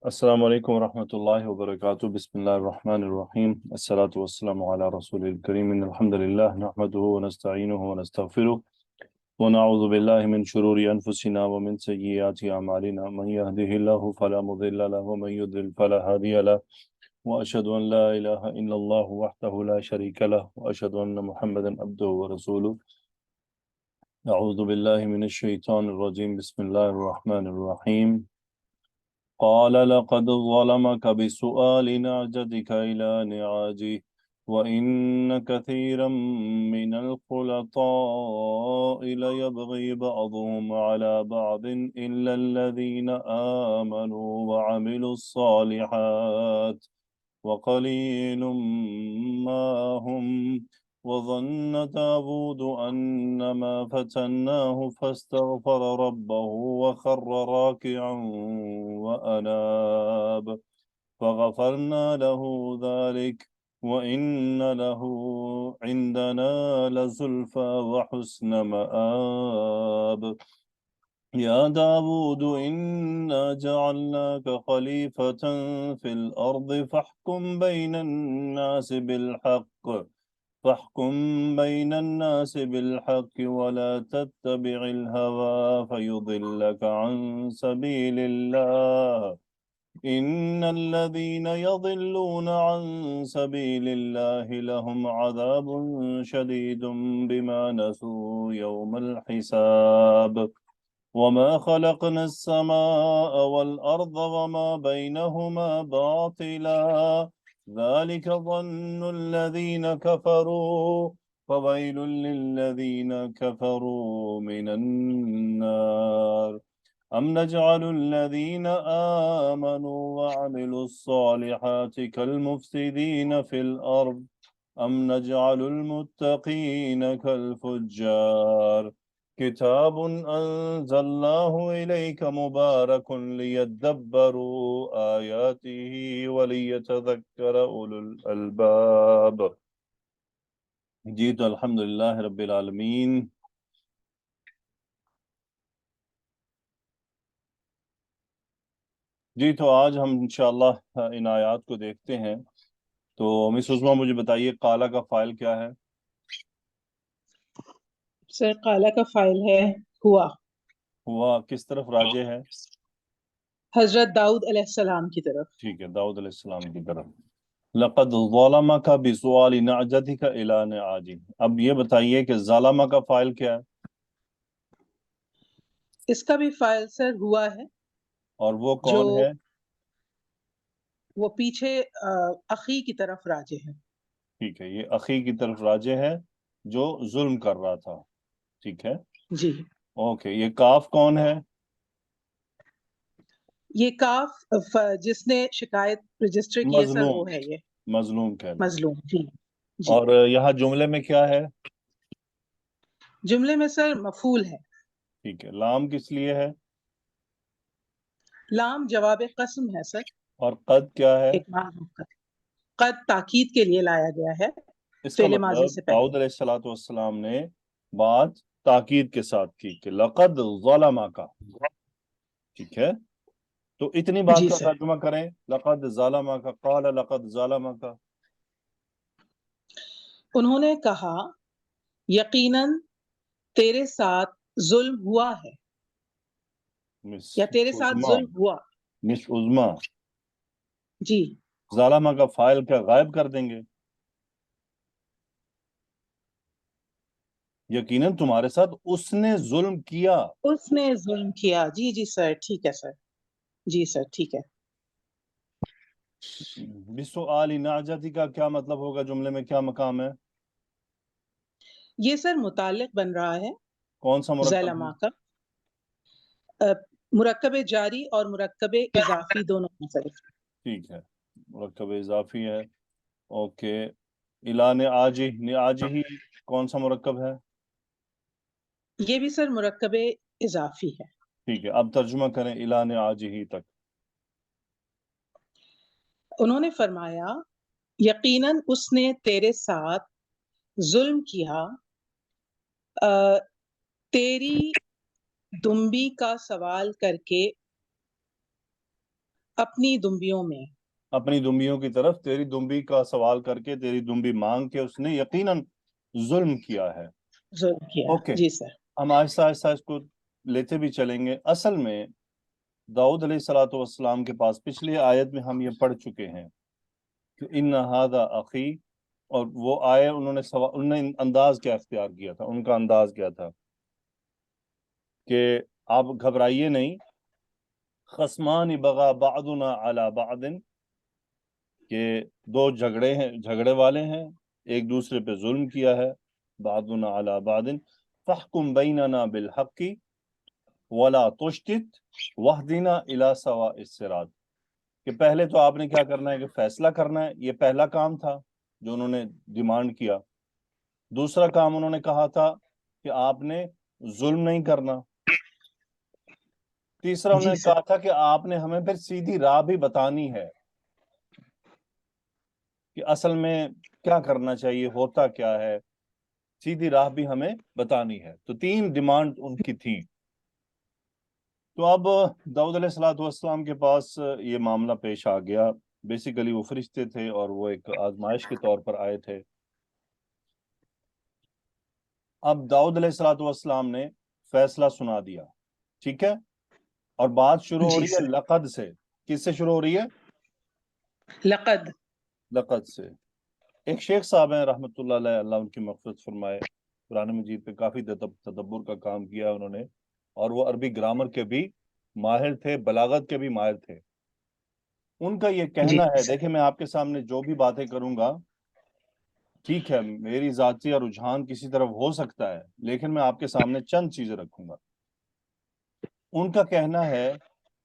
السلام علیکم ورحمۃ اللہ وبرکاتہ بسم اللہ الرحمن الرحیم الصلاۃ والسلام علی رسول الکریم ان الحمد للہ نحمده ونستعینه ونستغفره ونعوذ باللہ من شرور انفسنا ومن سیئات اعمالنا من يهده الله فلا مضل له ومن يضلل فلا هادي له واشهد ان لا اله الا الله وحده لا شريك له واشهد ان محمدا عبده ورسوله اعوذ باللہ من الشیطان الرجیم بسم اللہ الرحمن الرحیم قال لقد ظلمك بسؤال نعجتك إلى نعاجه وإن كثيرا من الخلطاء ليبغي بعضهم على بعض إلا الذين آمنوا وعملوا الصالحات وقليل ما هم وظن داود أنما فتناه فاستغفر ربه وخر راكعا وأناب فغفرنا له ذلك وإن له عندنا لزلفى وحسن مآب يا داود إنا جعلناك خليفة في الأرض فاحكم بين الناس بالحق ولا تتبع الهوى فيضلك عن سبيل الله إن الذين يضلون عن سبيل الله لهم عذاب شديد بما نسوا يوم الحساب وما خلقنا السماء والأرض وما بينهما باطلا ذلك ظن الذين كفروا فويل للذين كفروا من النار أم نجعل الذين آمنوا وعملوا الصالحات كالمفسدين في الأرض أم نجعل المتقين كالفجار كتاب أنزلناه إليك مبارك ليدبروا آياته وليتذكر أولو الألباب جی تو الحمدللہ رب العالمین جی تو آج ہم انشاءاللہ ان آیات کو دیکھتے ہیں۔ تو مس عظمیٰ مجھے بتائیے قالا کا فاعل کیا ہے؟ سر قالا کا فاعل ہے ہوا۔ ہوا کس طرف راجع ہے؟ حضرت داؤد علیہ السلام کی طرف۔ ٹھیک ہے، داؤد علیہ السلام کی طرف۔ لقد ظلمک بسؤال نعجتک الی نعاجہ۔ اب یہ بتائیے کہ ظلمہ کا فاعل کیا ہے؟ اس کا بھی فاعل سر ہوا ہے، اور وہ جو کون ہے؟ وہ پیچھے اخی کی طرف راجع ہے۔ ٹھیک ہے، یہ اخی کی طرف راجع ہے جو ظلم کر رہا تھا۔ ٹھیک ہے، جی اوکے۔ یہ کاف کون ہے؟ یہ کاف جس نے شکایت رجسٹر کی ہے سر مظلوم، وہ ہے یہ مظلوم کہنا۔ مظلوم۔ جی جی اور یہاں جملے میں کیا ہے؟ جملے میں سر مفعول ہے۔ ٹھیک ہے، لام کس لیے ہے؟ لام جواب قسم ہے سر۔ اور قد کیا ہے؟ ایک قد تاکید کے لیے لایا گیا ہے اس کا فعل ماضی مطلب سے پہلے۔ داؤد علیہ السلام نے بات تاکید کے ساتھ کی کہ لقد ظلمک۔ ٹھیک ہے، تو اتنی بات جی کا سر، ترجمہ کریں، لقد ظلمک، قال لقد ظلمک۔ انہوں نے کہا یقیناً تیرے ساتھ ظلم ہوا ہے، مس یا تیرے ساتھ عظمیٰ، ظلم ہوا۔ مس عظمیٰ، جی ظلمہ کا فاعل کیا غائب کر دیں گے؟ یقیناً تمہارے ساتھ اس نے ظلم کیا۔ اس نے ظلم کیا۔ جی جی سر، ٹھیک ہے سر، جی سر ٹھیک ہے۔ بسؤال نعجتی کا کیا مطلب ہوگا؟ جملے میں کیا مقام ہے؟ یہ سر متعلق بن رہا ہے کون سا مرکب ہے؟ ظلما کا، مرکب جاری اور مرکب اضافی دونوں منصرف۔ ٹھیک ہے، مرکب اضافی ہے، اوکے۔ الا نعاجہ، نعاجہ ہی کون سا مرکب ہے؟ یہ بھی سر مرکب اضافی ہے۔ ٹھیک ہے، اب ترجمہ کریں الا نعاجہ تک۔ انہوں نے فرمایا یقیناً اس نے تیرے ساتھ ظلم کیا، تیری دمبی کا سوال کر کے اپنی دمبیوں میں. اپنی دمبیوں کی طرف تیری دمبی کا سوال کر کے تیری دمبی مانگ کے اس نے یقیناً ظلم کیا ہے. ظلم کیا. اوکے جی سر. ہم آہستہ آہستہ اس کو لیتے بھی چلیں گے. اصل میں داؤد علیہ الصلوۃ والسلام کے پاس پچھلی آیت میں ہم یہ پڑھ چکے ہیں کہ ان ھذا اخی، اور وہ آئے انہوں نے انداز کیا اختیار کیا تھا، ان کا انداز کیا تھا کہ آپ گھبرائیے نہیں، خصمان بغا بعضنا علی بعض، کہ دو جھگڑے والے ہیں، ایک دوسرے پہ ظلم کیا ہے، بعضنا علی بعض فاحکم بیننا بالحق ولا تشتت واہدنا الی سواء الصراط، کہ پہلے تو آپ نے کیا کرنا ہے کہ فیصلہ کرنا ہے، یہ پہلا کام تھا جو انہوں نے ڈیمانڈ کیا. دوسرا کام انہوں نے کہا تھا کہ آپ نے ظلم نہیں کرنا. تیسرا انہوں جی نے سر. کہا تھا کہ آپ نے ہمیں پھر سیدھی راہ بھی بتانی ہے کہ اصل میں کیا کرنا چاہیے، ہوتا کیا ہے، سیدھی راہ بھی ہمیں بتانی ہے. تو تین ڈیمانڈ ان کی تھی. تو اب داؤد علیہ الصلوۃ والسلام کے پاس یہ معاملہ پیش آ گیا. بیسیکلی وہ فرشتے تھے اور وہ ایک آزمائش کے طور پر آئے تھے. اب داؤد علیہ الصلوۃ والسلام نے فیصلہ سنا دیا، ٹھیک ہے، اور بات شروع ہو جی رہی ہے سر. لقد سے. کس سے شروع ہو رہی ہے؟ لقد. لقد سے. ایک شیخ صاحب ہیں رحمۃ اللہ علیہ، اللہ ان کی مغفرت فرمائے، قرآن مجید پہ کافی تدبر کا کام کیا انہوں نے، اور وہ عربی گرامر کے بھی ماہر تھے، بلاغت کے بھی ماہر تھے. ان کا یہ جی کہنا ہے، سر. دیکھیں میں آپ کے سامنے جو بھی باتیں کروں گا، ٹھیک ہے میری ذاتی اور رجحان کسی طرف ہو سکتا ہے، لیکن میں آپ کے سامنے چند چیزیں رکھوں گا. ان کا کہنا ہے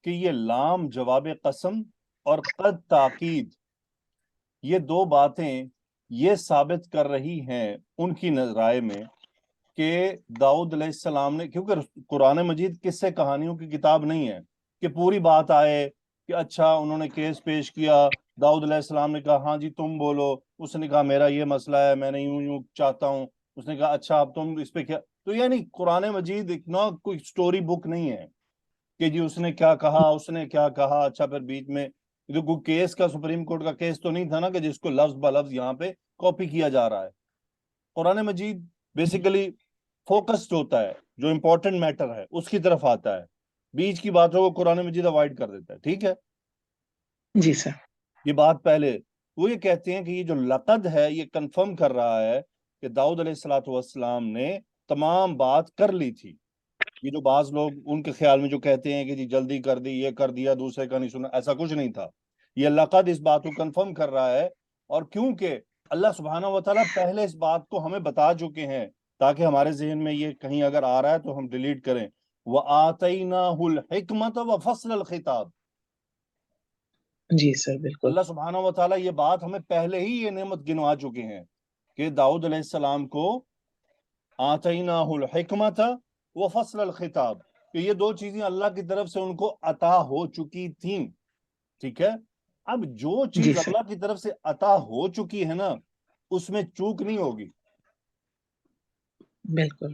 کہ یہ لام جواب قسم اور قد تاکید، یہ دو باتیں یہ ثابت کر رہی ہیں ان کی رائے میں کہ داؤد علیہ السلام نے، کیونکہ قرآن مجید قصے کہانیوں کی کتاب نہیں ہے کہ پوری بات آئے کہ اچھا انہوں نے کیس پیش کیا، داؤد علیہ السلام نے کہا ہاں جی تم بولو، اس نے کہا میرا یہ مسئلہ ہے، میں نے یوں چاہتا ہوں، اس نے کہا اچھا اب تم اس پہ کیا. تو یعنی قرآن مجید اتنا کوئی سٹوری بک نہیں ہے کہ جی اس نے کیا کہا، اس نے کیا کہا، اچھا پھر بیچ میں تو کوئی کیس کا، سپریم کورٹ کا کیس تو نہیں تھا نا کہ جس کو لفظ بلفظ یہاں پہ کاپی کیا جا رہا ہے. قرآن مجید بیسیکلی فوکسڈ ہوتا ہے، جو امپورٹنٹ میٹر ہے اس کی طرف آتا ہے، بیچ کی باتوں کو قرآن مجید اوائڈ کر دیتا ہے. ٹھیک ہے، جی سر. یہ بات پہلے. وہ یہ کہتے ہیں کہ یہ جو لقد ہے یہ کنفرم کر رہا ہے کہ داؤد علیہ الصلوۃ والسلام نے تمام بات کر لی تھی. یہ جو بعض لوگ ان کے خیال میں جو کہتے ہیں کہ جی جلدی کر دی، یہ کر دیا، دوسرے کا نہیں سنا، ایسا کچھ نہیں تھا. یہ لقد اس بات کو کنفرم کر رہا ہے، اور کیونکہ اللہ سبحانہ و تعالیٰ پہلے اس بات کو ہمیں بتا چکے ہیں تاکہ ہمارے ذہن میں یہ کہیں اگر آ رہا ہے تو ہم ڈیلیٹ کریں. وَآتَيْنَاهُ الْحِكْمَةَ وَفَصْلَ الْخِطَابِ. جی سر بالکل. اللہ سبحانہ و تعالیٰ یہ بات ہمیں پہلے ہی یہ نعمت گنوا چکے ہیں کہ داؤد علیہ السلام کو آتَيْنَاهُ الْحِكْمَةَ وَفَصْلَ الْخِطَابِ، کہ یہ دو چیزیں اللہ کی طرف سے ان کو عطا ہو چکی تھیں. ٹھیک ہے، اب جو جی چیز سر. اللہ کی طرف سے عطا ہو چکی ہے نا اس میں چوک نہیں ہوگی، بالکل.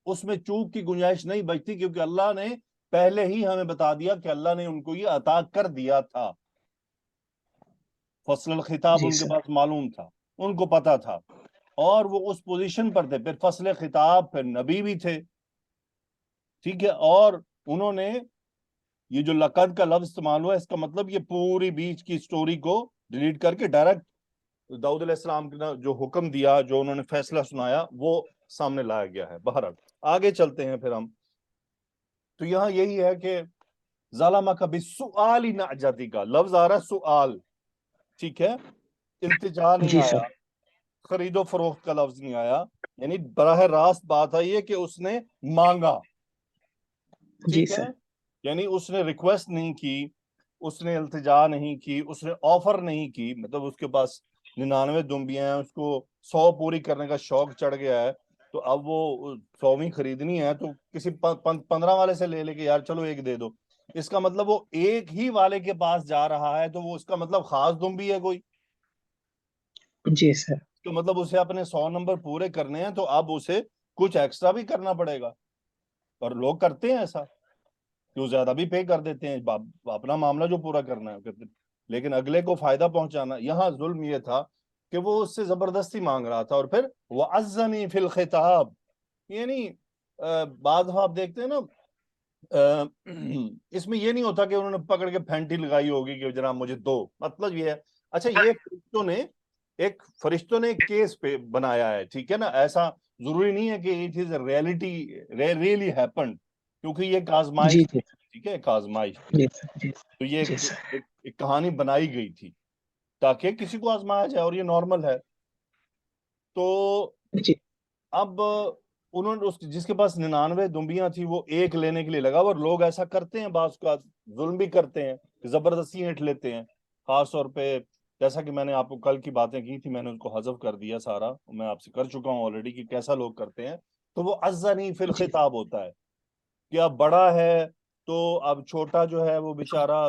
اس میں چوک کی گنجائش نہیں بچتی، کیونکہ اللہ نے پہلے ہی ہمیں بتا دیا کہ اللہ نے ان کو یہ عطا کر دیا تھا. فصل الخطاب جی ان کے سر. پاس معلوم تھا، ان کو پتا تھا، اور وہ اس پوزیشن پر تھے. پھر فصل خطاب، پھر نبی بھی تھے. ٹھیک ہے، اور انہوں نے یہ جو لقد کا لفظ استعمال ہوا، اس کا مطلب یہ پوری بیچ کی سٹوری کو ڈیلیٹ کر کے ڈائریکٹ داؤد علیہ السلام نے جو حکم دیا، جو انہوں نے فیصلہ سنایا، وہ سامنے لایا گیا ہے. بہرحال آگے چلتے ہیں پھر ہم. تو یہاں یہی ہے کہ ظلمک بالسؤال نعجتی کا لفظ آ رہا ہے سؤال، ٹھیک ہے، التجا نہیں جی آیا، سر. خرید و فروخت کا لفظ نہیں آیا، یعنی براہ راست بات آئی ہے کہ اس نے مانگا. جی ٹھیک ہے، سر. یعنی اس نے ریکویسٹ نہیں کی، اس نے التجا نہیں کی، اس نے آفر نہیں کی. مطلب اس کے پاس 99 دمبیاں ہیں، اس کو 100 پوری کرنے کا شوق چڑھ گیا ہے، تو اب وہ 100ویں خریدنی ہے تو کسی 15 والے سے لے کہ یار چلو ایک دے دو. اس کا مطلب وہ ایک ہی والے کے پاس جا رہا ہے، تو وہ اس کا مطلب خاص دمبی ہے کوئی. جی سر. تو مطلب اسے اپنے 100 نمبر پورے کرنے ہیں، تو اب اسے کچھ ایکسٹرا بھی کرنا پڑے گا، اور لوگ کرتے ہیں ایسا. کہ وہ زیادہ بھی پے کر دیتے ہیں، اپنا معاملہ جو پورا کرنا ہے کرتے ہیں، لیکن اگلے کو فائدہ پہنچانا. یہاں ظلم یہ تھا کہ وہ اس سے زبردستی مانگ رہا تھا. اور پھر وَعَزَّنِي فِي الْخِطَابِ، یعنی بعض دفعہ آپ دیکھتے ہیں نا اس میں یہ نہیں ہوتا کہ انہوں نے پکڑ کے پھینٹی لگائی ہوگی کہ جناب مجھے دو. مطلب یہ ہے اچھا یہ فرشتوں نے ایک کیس پہ بنایا ہے، ٹھیک ہے نا، ایسا ضروری نہیں ہے کہ it is reality really happened, کیونکہ یہ ایک آزمائش جی تھی، جی ٹھیک ہے، ایک آزمائش تھی. جی سر جی تو یہ جی سر ایک کہانی بنائی گئی تھی تاکہ کسی کو آزمایا جائے، اور یہ نارمل ہے. تو جی اب انہوں نے جس کے پاس 99 دمبیاں تھی وہ ایک لینے کے لیے لگا. اور لوگ ایسا کرتے ہیں، بعض کا ظلم بھی کرتے ہیں، زبردستی اینٹ لیتے ہیں. خاص طور پہ جیسا کہ میں نے آپ کو کل کی باتیں کی تھی، میں نے اس کو حذف کر دیا سارا، میں آپ سے کر چکا ہوں آلریڈی کہ کیسا لوگ کرتے ہیں. تو وہ عزنی فی جی الخطاب ہوتا ہے کہ اب بڑا ہے تو اب چھوٹا جو ہے وہ بیچارہ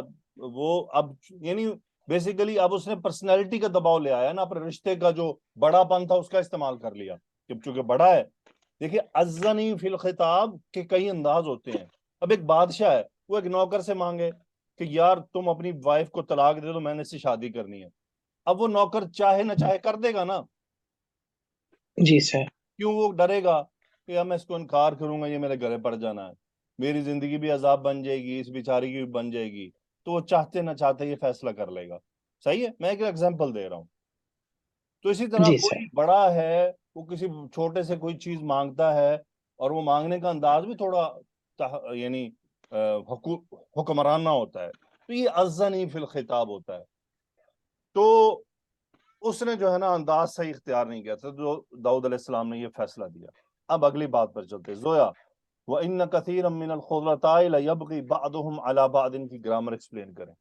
وہ اب یعنی بیسیکلی اب اس نے پرسنالٹی کا دباؤ لے آیا نا، اپنے رشتے کا جو بڑا پن تھا اس کا استعمال کر لیا کہ چونکہ بڑا ہے. دیکھیے عزنی فی الخطاب کے کئی انداز ہوتے ہیں. اب ایک بادشاہ ہے، وہ ایک نوکر سے مانگے کہ یار تم اپنی وائف کو طلاق دے دو، میں نے اس سے شادی کرنی ہے. اب وہ نوکر چاہے نہ چاہے کر دے گا نا، جی سر کیوں وہ ڈرے گا کہ یار میں اس کو انکار کروں گا یہ میرے گلے پڑ جانا ہے، میری زندگی بھی عذاب بن جائے گی، اس بیچاری کی بھی بن جائے گی. تو وہ چاہتے نہ چاہتے یہ فیصلہ کر لے گا. صحیح ہے، میں ایک ایگزامپل دے رہا ہوں. تو اسی طرح جی سر کوئی بڑا ہے، وہ کسی چھوٹے سے کوئی چیز مانگتا ہے، اور وہ مانگنے کا انداز بھی تھوڑا یعنی حکمرانہ ہوتا ہے. تو یہ عزنی فی الخطاب ہوتا ہے. تو اس نے جو ہے نا انداز صحیح اختیار نہیں کیا تھا، جو داؤد علیہ السلام نے یہ فیصلہ دیا. اب اگلی بات پر چلتے. زویا وَإِنَّ كَثِيرًا مِّنَ الْخُلَطَاءِ لَيَبْغِي بَعْضُهُمْ عَلَى بَعْضٍ کی گرامر ایکسپلین کریں.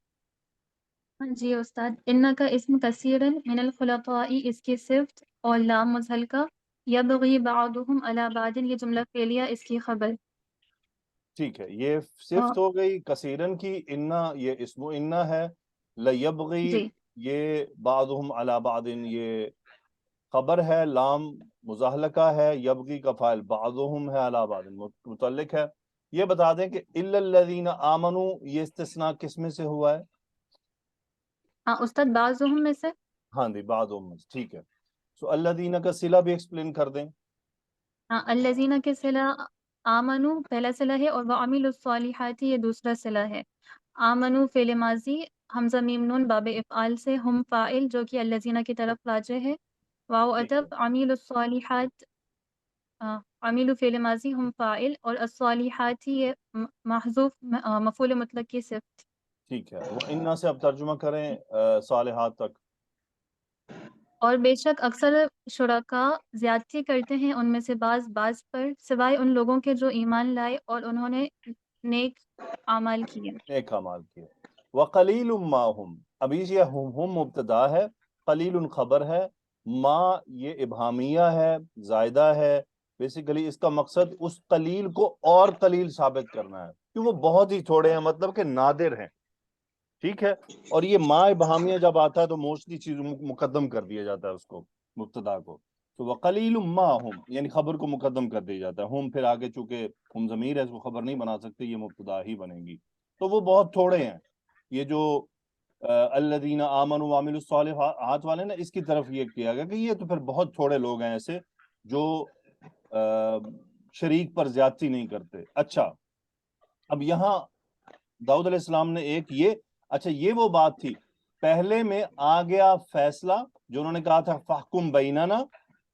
ہاں جی استاد، ان کا اسم کثیرن من الخلطاء، اس کی صفت اور لام مزحلقہ، یبغی بعضهم علی بعض، یہ جملہ فعلیہ اس کی خبر. ٹھیک ہے، یہ صفت ہو گئی کثیرن کی. انا یہ اسم و انا ہے. لیبغی جی یہ بعضهم علی بعض یہ خبر ہے، لام مزاحلقہ ہے، یبغی کا فاعل بعضهم ہے، علی بعض متعلق ہے. یہ بتا دیں کہ الا الذین آمنوا یہ استثناء کس میں سے ہوا ہے؟ ہاں استاد، بعضهم میں سے. ہاں جی، بعضهم میں سے. ٹھیک ہے، سو الذین کا صلہ بھی ایکسپلین کر دیں. ہاں الذین کے صلہ آمنو پہلا صلہ ہے، اور وعملوا الصالحات یہ دوسرا صلہ ہے. آمنو فعل ماضی، حمزہ میم نون باب افعال سے، ہم فاعل جو کہ الذین کی طرف راجع ہے، واو ٹھیک ہے، ادب، عملوا الصالحات عملوا فعل ماضی، ہم فاعل، اور الصالحات یہ محذوف مفعول مطلق کی صفت. ٹھیک ہے. وہ انا سے اب ترجمہ کریں صالحات تک. اور بے شک اکثر شرکاء زیادتی کرتے ہیں ان میں سے بعض پر، سوائے ان لوگوں کے جو ایمان لائے اور انہوں نے نیک اعمال کیے. نیک اعمال کیے. وقلیل ما ہم، ابھی یہ ہم مبتدا ہے، قلیل خبر ہے، ما یہ ابہامیہ ہے، زائدہ ہے. بیسیکلی اس کا مقصد اس قلیل کو اور قلیل ثابت کرنا ہے کہ وہ بہت ہی تھوڑے ہیں، مطلب کہ نادر ہیں. ٹھیک ہے. اور یہ ما ابہامیہ جب آتا ہے تو موسٹلی چیز مقدم کر دیا جاتا ہے اس کو، مبتدا کو. تو وقلیل ما ہم یعنی خبر کو مقدم کر دیا جاتا ہے. ہم پھر آگے چونکہ ہم ضمیر ہے اس کو خبر نہیں بنا سکتے، یہ مبتدا ہی بنے گی. تو وہ بہت تھوڑے ہیں. یہ جو الذین آمنوا وعملوا الصالحات والے نا، اس کی طرف یہ کیا گیا کہ یہ تو پھر بہت تھوڑے لوگ ہیں ایسے جو شریک پر زیادتی نہیں کرتے. اچھا، اب یہاں داؤد علیہ السلام نے ایک یہ اچھا یہ وہ بات تھی، پہلے میں آ گیا فیصلہ جو انہوں نے کہا تھا فحکم بیننا،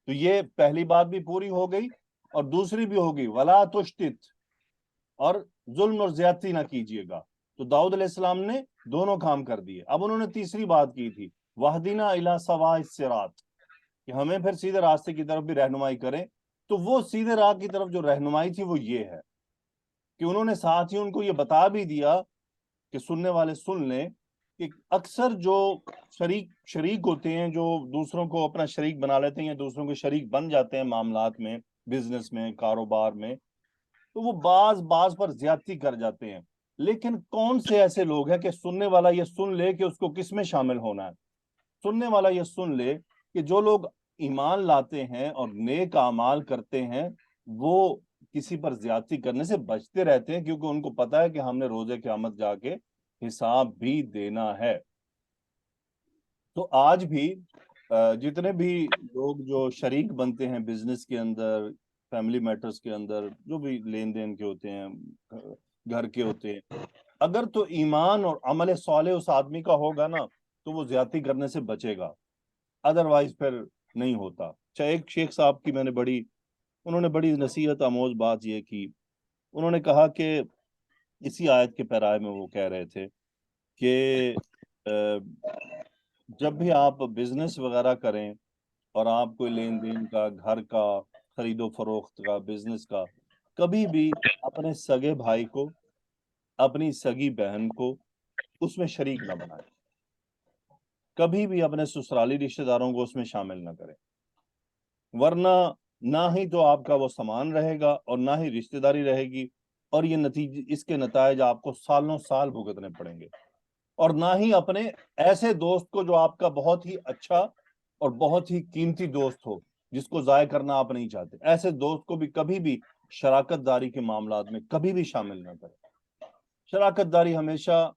تو یہ پہلی بات بھی پوری ہو گئی اور دوسری بھی ہوگی ولا تشتت، اور ظلم اور زیادتی نہ کیجیے گا. تو داؤد علیہ السلام نے دونوں کام کر دیے. اب انہوں نے تیسری بات کی تھی وہدنا الی سواء الصراط، کہ ہمیں پھر سیدھے راستے کی طرف بھی رہنمائی کریں. تو وہ سیدھے راہ کی طرف جو رہنمائی تھی وہ یہ ہے کہ انہوں نے ساتھ ہی ان کو یہ بتا بھی دیا کہ سننے والے سن لیں کہ اکثر جو شریک ہوتے ہیں، جو دوسروں کو اپنا شریک بنا لیتے ہیں یا دوسروں کے شریک بن جاتے ہیں معاملات میں، بزنس میں، کاروبار میں، تو وہ بعض پر زیادتی کر جاتے ہیں. لیکن کون سے ایسے لوگ ہیں کہ سننے والا یہ سن لے کہ اس کو کس میں شامل ہونا ہے؟ سننے والا یہ سن لے کہ جو لوگ ایمان لاتے ہیں اور نیک اعمال کرتے ہیں وہ کسی پر زیادتی کرنے سے بچتے رہتے ہیں، کیونکہ ان کو پتا ہے کہ ہم نے روز قیامت جا کے حساب بھی دینا ہے۔ تو آج بھی جتنے بھی لوگ جو شریک بنتے ہیں بزنس کے اندر، فیملی میٹرز کے اندر، جو بھی لین دین کے ہوتے ہیں، گھر کے ہوتے ہیں، اگر تو ایمان اور عمل صالح اس آدمی کا ہوگا نا تو وہ زیادتی کرنے سے بچے گا، ادروائز پھر نہیں ہوتا۔ چاہے ایک شیخ صاحب کی انہوں نے بڑی نصیحت آموز بات یہ کی، انہوں نے کہا کہ اسی آیت کے پیرائے میں وہ کہہ رہے تھے کہ جب بھی آپ بزنس وغیرہ کریں اور آپ کوئی لین دین کا، گھر کا، خرید و فروخت کا، بزنس کا، کبھی بھی اپنے سگے بھائی کو، اپنی سگی بہن کو اس میں شریک نہ بنائیں، کبھی بھی اپنے سسرالی رشتہ داروں کو اس میں شامل نہ کریں، ورنہ نہ ہی تو آپ کا وہ سامان رہے گا اور نہ ہی رشتہ داری رہے گی، اور یہ اس کے نتائج آپ کو سالوں سال بھگتنے پڑیں گے۔ اور نہ ہی اپنے ایسے دوست کو جو آپ کا بہت ہی اچھا اور بہت ہی قیمتی دوست ہو، جس کو ضائع کرنا آپ نہیں چاہتے، ایسے دوست کو بھی کبھی بھی شراکت داری کے معاملات میں کبھی بھی شامل نہ کریں۔ شراکت داری ہمیشہ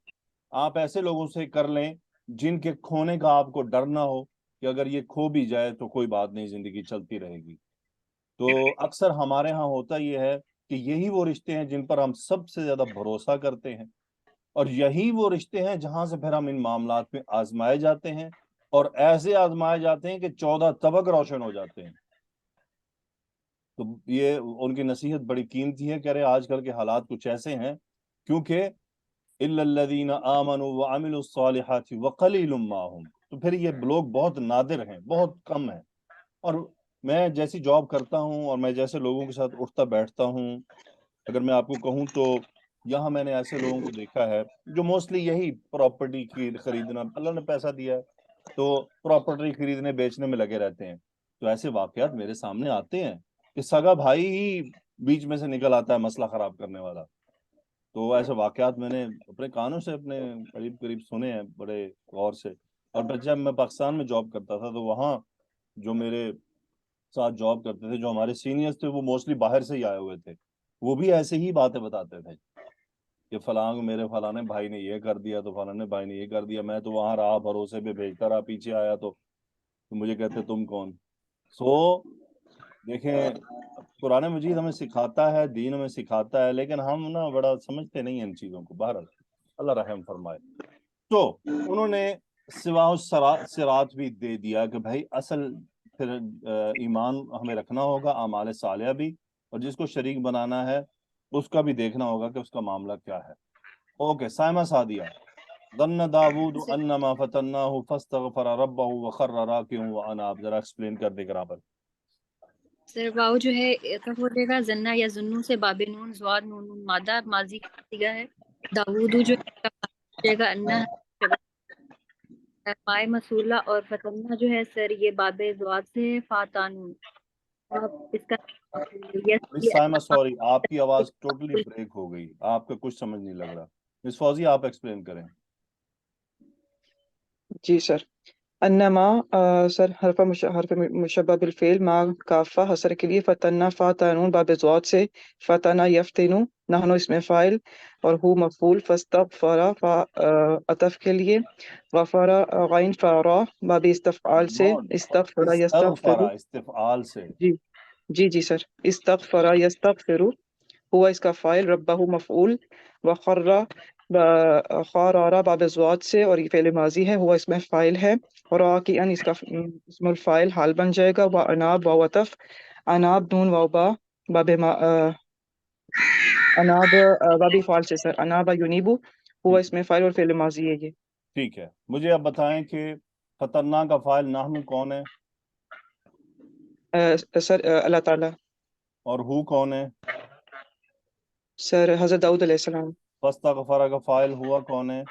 آپ ایسے لوگوں سے کر لیں جن کے کھونے کا آپ کو ڈر نہ ہو، کہ اگر یہ کھو بھی جائے تو کوئی بات نہیں، زندگی چلتی رہے گی۔ تو اکثر ہمارے ہاں ہوتا یہ ہے کہ یہی وہ رشتے ہیں جن پر ہم سب سے زیادہ بھروسہ کرتے ہیں، اور یہی وہ رشتے ہیں جہاں سے پھر ہم ان معاملات میں آزمائے جاتے ہیں، اور ایسے آزمائے جاتے ہیں کہ 14 طبق روشن ہو جاتے ہیں۔ تو یہ ان کی نصیحت بڑی قیمتی ہے، کہہ رہے آج کل کے حالات کچھ ایسے ہیں، کیونکہ اِلَّا الَّذِينَ آمَنُوا وَعَمِلُوا الصَّالِحَاتِ وَقَلِيلٌ مَّا هُمْ، تو پھر یہ لوگ بہت نادر ہیں، بہت کم ہیں۔ اور میں جیسی جاب کرتا ہوں اور میں جیسے لوگوں کے ساتھ اٹھتا بیٹھتا ہوں، اگر میں آپ کو کہوں تو یہاں میں نے ایسے لوگوں کو دیکھا ہے جو موسٹلی یہی پراپرٹی کی خریدنا، اللہ نے پیسہ دیا ہے تو پراپرٹی خریدنے بیچنے میں لگے رہتے ہیں۔ تو ایسے واقعات میرے سامنے آتے ہیں کہ سگا بھائی ہی بیچ میں سے نکل آتا ہے مسئلہ خراب کرنے والا۔ تو ایسے واقعات میں نے اپنے کانوں سے اپنے قریب سنے ہیں بڑے غور سے۔ اور جب میں پاکستان میں جاب کرتا تھا تو وہاں جو میرے ساتھ جاب کرتے تھے، جو ہمارے سینئرز تھے، وہ موسٹلی باہر سے ہی آئے ہوئے تھے، وہ بھی ایسے ہی باتیں بتاتے تھے کہ میرے فلاں بھائی نے یہ کر دیا، تو فلاں بھائی نے یہ کر دیا، میں تو وہاں رہا، بھروسے پہ بھیجتا رہا، پیچھے آیا تو مجھے کہتے تم کون۔ دیکھیں قرآن مجید ہمیں سکھاتا ہے، دین ہمیں سکھاتا ہے، لیکن ہم نا بڑا سمجھتے نہیں ہیں ان چیزوں کو۔ بہرحال اللہ رحم فرمائے۔ تو انہوں نے سواہ صراط بھی دے دیا کہ بھائی اصل پھر ایمان ہمیں رکھنا ہوگا، اعمال صالحہ بھی، اور جس کو شریک بنانا ہے اس کا بھی دیکھنا ہوگا کہ اس کا معاملہ کیا ہے۔ اوکے، سائمہ سعدیہ، ظن داود انما فتناہ فاستغفر ربہ وخر راکعا واناب، ذرا ایکسپلین کر دے برابر۔ سر واؤ جو ہے کب ہو جائے گا؟ زنا یا زنو سے باب نون زواد نون مادہ ماضی کا صیغہ ہے۔ داود جو ہے ہو جائے گا انا فائے مسولہ، اور فتنہ جو ہے سر یہ باب زواد سے فاتانون۔ آپ اس کا یس مس سائمہ سوری، آپ کی آواز ٹوٹلی بریک ہو گئی، آپ کا کچھ سمجھ نہیں لگ رہا۔ مس فوزی آپ ایکسپلین کریں۔ جی سر، انما سر حرف مشبہ بالفعل ما کافہ حسر کے لیے فتنہ فاتانون باب زواد سے فتنہ یفتنو نحنو اس میں فائل اور ہو مفعول فاستغفر عطف کے لیے غفر غین فارا باب استفعال سے استغفر یستغفر استفعال سے، جی سر، استغفر یستغفر ہوا اس کا فائل، ربہ مفعول، وخر خارارا باب زواد سے اور یہ فعل ماضی ہے، ہوا اس میں فائل ہے، اور راکعاً اس کا اسم الفائل حال بن جائے گا، واناب وعطف اناب نون وبا باب اناب بابی فعال سے سر، اناب ینیبو ہوا اس میں فائل اور فعل ماضی ہے یہ۔ ٹھیک ہے، مجھے اب بتائیں کہ فتنہ کا فاعل نحن کون ہے؟ سر اللہ تعالیٰ۔ اور ہو کون ہے؟ سر حضرت داؤد علیہ السلام۔ فاستغفر کا فاعل ہوا کون ہے؟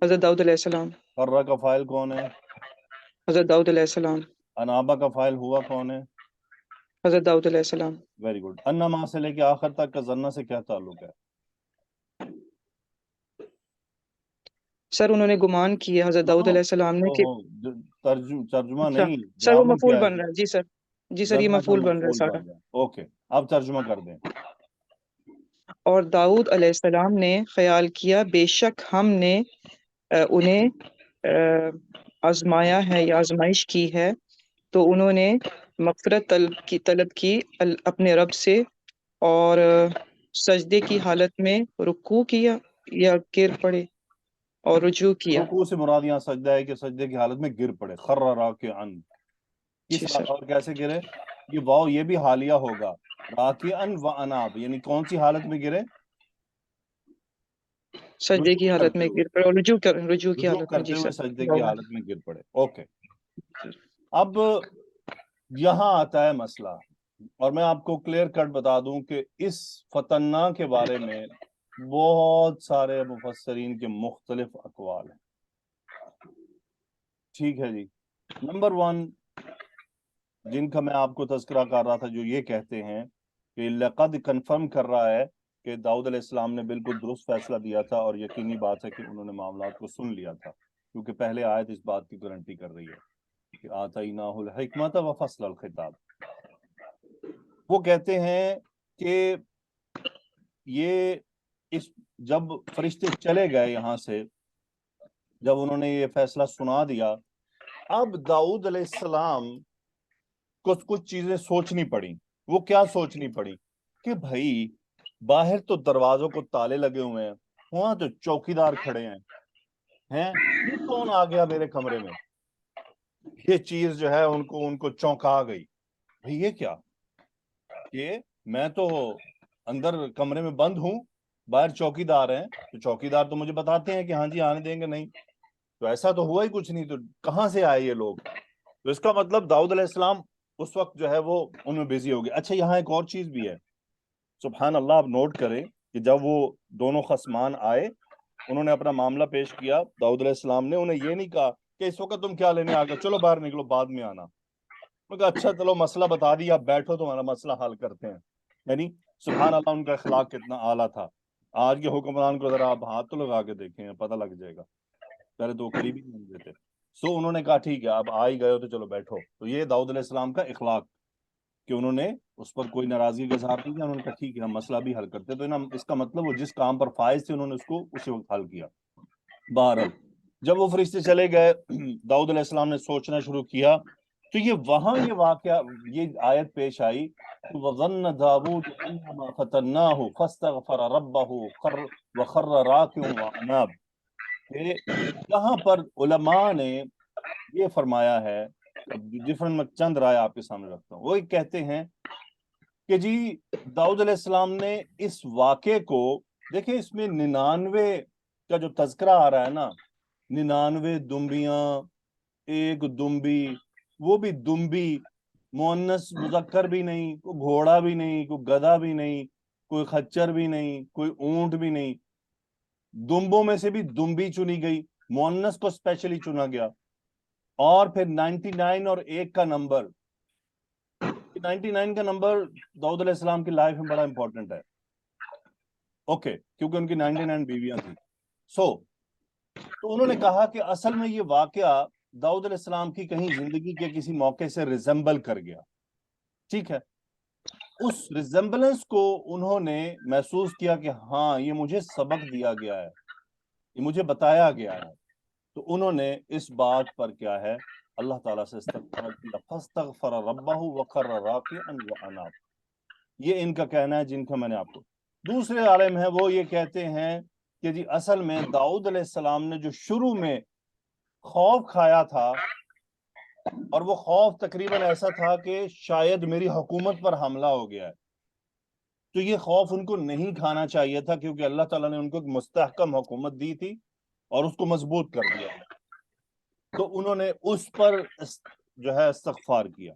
حضرت داؤد علیہ السلام۔ خر کا فاعل کون ہے؟ حضرت داؤد علیہ السلام۔ انابا کا فاعل ہوا کون ہے؟ حضرت داؤد علیہ السلام۔ Very good. انما سے لے کے آخر تک کا ظنہ سے کیا تعلق ہے؟ سر انہوں نے گمان کیا حضرت داؤد علیہ السلام نے کہ ترجمہ اچھا نہیں، سر وہ گرامر مفعول کیا بن ہے؟ رہا ہے، جی سر جی سر، یہ زنا کا مفعول بن رہا ہے مفعول سارا. بن جائے. اوکے اب ترجمہ کر دیں. اور داؤد علیہ السلام نے خیال کیا بے شک ہم نے انہیں آزمایا ہے یا آزمائش کی ہے، تو انہوں نے مغفرت طلب کی اپنے رب سے، اور سجدے کی حالت میں رکوع کیا یا گر پڑے اور رجوع کیا. رکوع سے مراد یہاں سجدہ ہے کہ سجدے کی حالت میں گر پڑے. خر راکعن، جی کس سر. اور کیسے گرے؟ یہ واو یہ بھی حالیہ ہوگا. راکعن و اناب، یعنی کون سی حالت میں گرے؟ سجدے رجوع کی حالت کرتے میں ہوئے. گر پڑے اور رجوع کی رجوع حالت میں. جی کرتے ہوئے سر. سجدے کی حالت میں گر پڑے. اوکے اب یہاں آتا ہے مسئلہ، اور میں آپ کو کلیئر کٹ بتا دوں کہ اس فتنہ کے بارے میں بہت سارے مفسرین کے مختلف اقوال ہیں. ٹھیک ہے جی. نمبر 1 جن کا میں آپ کو تذکرہ کر رہا تھا، جو یہ کہتے ہیں کہ لقد کنفرم کر رہا ہے کہ داؤد علیہ السلام نے بالکل درست فیصلہ دیا تھا، اور یقینی بات ہے کہ انہوں نے معاملات کو سن لیا تھا، کیونکہ پہلے آیت اس بات کی گارنٹی کر رہی ہے کہ آتیناہ الحکمت وفصل الخطاب. وہ کہتے ہیں کہ یہ جب فرشتے چلے گئے یہاں سے، جب انہوں نے یہ فیصلہ سنا دیا، اب داؤد علیہ السلام کو کچھ چیزیں سوچنی پڑی. وہ کیا سوچنی پڑی؟ کہ بھائی باہر تو دروازوں کو تالے لگے ہوئے ہیں، وہاں تو چوکیدار کھڑے ہیں، یہ کون آ گیا میرے کمرے میں؟ یہ چیز جو ہے ان کو چونکا گئی. بھائی یہ کیا؟ کہ میں تو اندر کمرے میں بند ہوں، باہر چوکیدار ہیں، تو چوکیدار تو مجھے بتاتے ہیں کہ ہاں جی آنے دیں گے نہیں، تو ایسا تو ہوا ہی کچھ نہیں، تو کہاں سے آئے یہ لوگ؟ تو اس کا مطلب داؤد علیہ السلام اس وقت جو ہے وہ ان میں بیزی ہو گئے. اچھا یہاں ایک اور چیز بھی ہے، سبحان اللہ. آپ نوٹ کریں کہ جب وہ دونوں خصمان آئے، انہوں نے اپنا معاملہ پیش کیا، داؤد علیہ السلام نے انہیں یہ نہیں کہا کہ اس وقت تم کیا لینے آ گئے، چلو باہر نکلو بعد میں آنا. انہوں نے کہا اچھا چلو مسئلہ بتا دیا، آپ بیٹھو تمہارا مسئلہ حل کرتے ہیں. یعنی سبحان اللہ ان کا اخلاق کتنا اعلیٰ تھا. آج کے حکمران کو ذرا آپ ہاتھ تو لگا کے دیکھیں، پتہ لگ جائے گا. پہلے تو قریبی نہیں دیتے. سو انہوں نے کہا ٹھیک ہے اب آ ہی گئے ہو تو چلو بیٹھو. تو یہ داؤد علیہ السلام کا اخلاق کہ انہوں نے اس پر کوئی ناراضگی کا اظہار نہیں کیا. انہوں نے کہا ٹھیک ہے ہم مسئلہ بھی حل کرتے. تو اس کا مطلب وہ جس کام پر فائز تھے انہوں نے اس کو اسی وقت حل کیا. بہرحال جب وہ فرشتے چلے گئے، داؤد علیہ السلام نے سوچنا شروع کیا، تو یہ وہاں یہ واقعہ، یہ آیت پیش آئی وَظَنَّ دَاوُودُ أَنَّمَا فَتَنَّاهُ فَاسْتَغْفَرَ رَبَّهُ وَخَرَّ رَاكِعًا وَأَنَابَ. یہاں پر علماء نے یہ فرمایا ہے، ڈفرنٹ میں چند رائے آپ کے سامنے رکھتا ہوں. وہ ایک کہتے ہیں کہ جی داؤد علیہ السلام نے اس واقعے کو دیکھیں، اس میں 99 کا جو تذکرہ آ رہا ہے نا، 99 دمبیاں، ایک دمبی، وہ بھی دمبی مؤنث مذکر بھی نہیں، کوئی گھوڑا بھی نہیں، کوئی گدھا بھی نہیں، کوئی خچر بھی نہیں، کوئی اونٹ بھی نہیں. دمبوں میں سے بھی دمبی چنی گئی، مؤنث کو اسپیشلی چنا گیا. اور پھر 99 اور ایک کا نمبر، 99 کا نمبر داؤد علیہ السلام کی لائف میں بڑا امپورٹنٹ ہے. اوکے کیونکہ ان کی 99 بیویاں تھیں. تو انہوں نے کہا کہ اصل میں یہ واقعہ داؤد علیہ السلام کی کہیں زندگی کے کسی موقع سے ریزمبل کر گیا. ٹھیک ہے، اس ریزمبلنس کو انہوں نے محسوس کیا کہ ہاں یہ مجھے سبق دیا گیا ہے، یہ مجھے بتایا گیا ہے. تو انہوں نے اس بات پر کیا ہے اللہ تعالیٰ سے استغفار کیا. فاستغفر ربہ وخر راکعا واناب. یہ ان کا کہنا ہے جن کا میں نے آپ کو. دوسرے عالم ہیں وہ یہ کہتے ہیں کہ جی اصل میں داؤد علیہ السلام نے جو شروع میں خوف کھایا تھا، اور وہ خوف تقریباً ایسا تھا کہ شاید میری حکومت پر حملہ ہو گیا ہے، تو یہ خوف ان کو نہیں کھانا چاہیے تھا، کیونکہ اللہ تعالیٰ نے ان کو ایک مستحکم حکومت دی تھی اور اس کو مضبوط کر دیا. تو انہوں نے اس پر جو ہے استغفار کیا.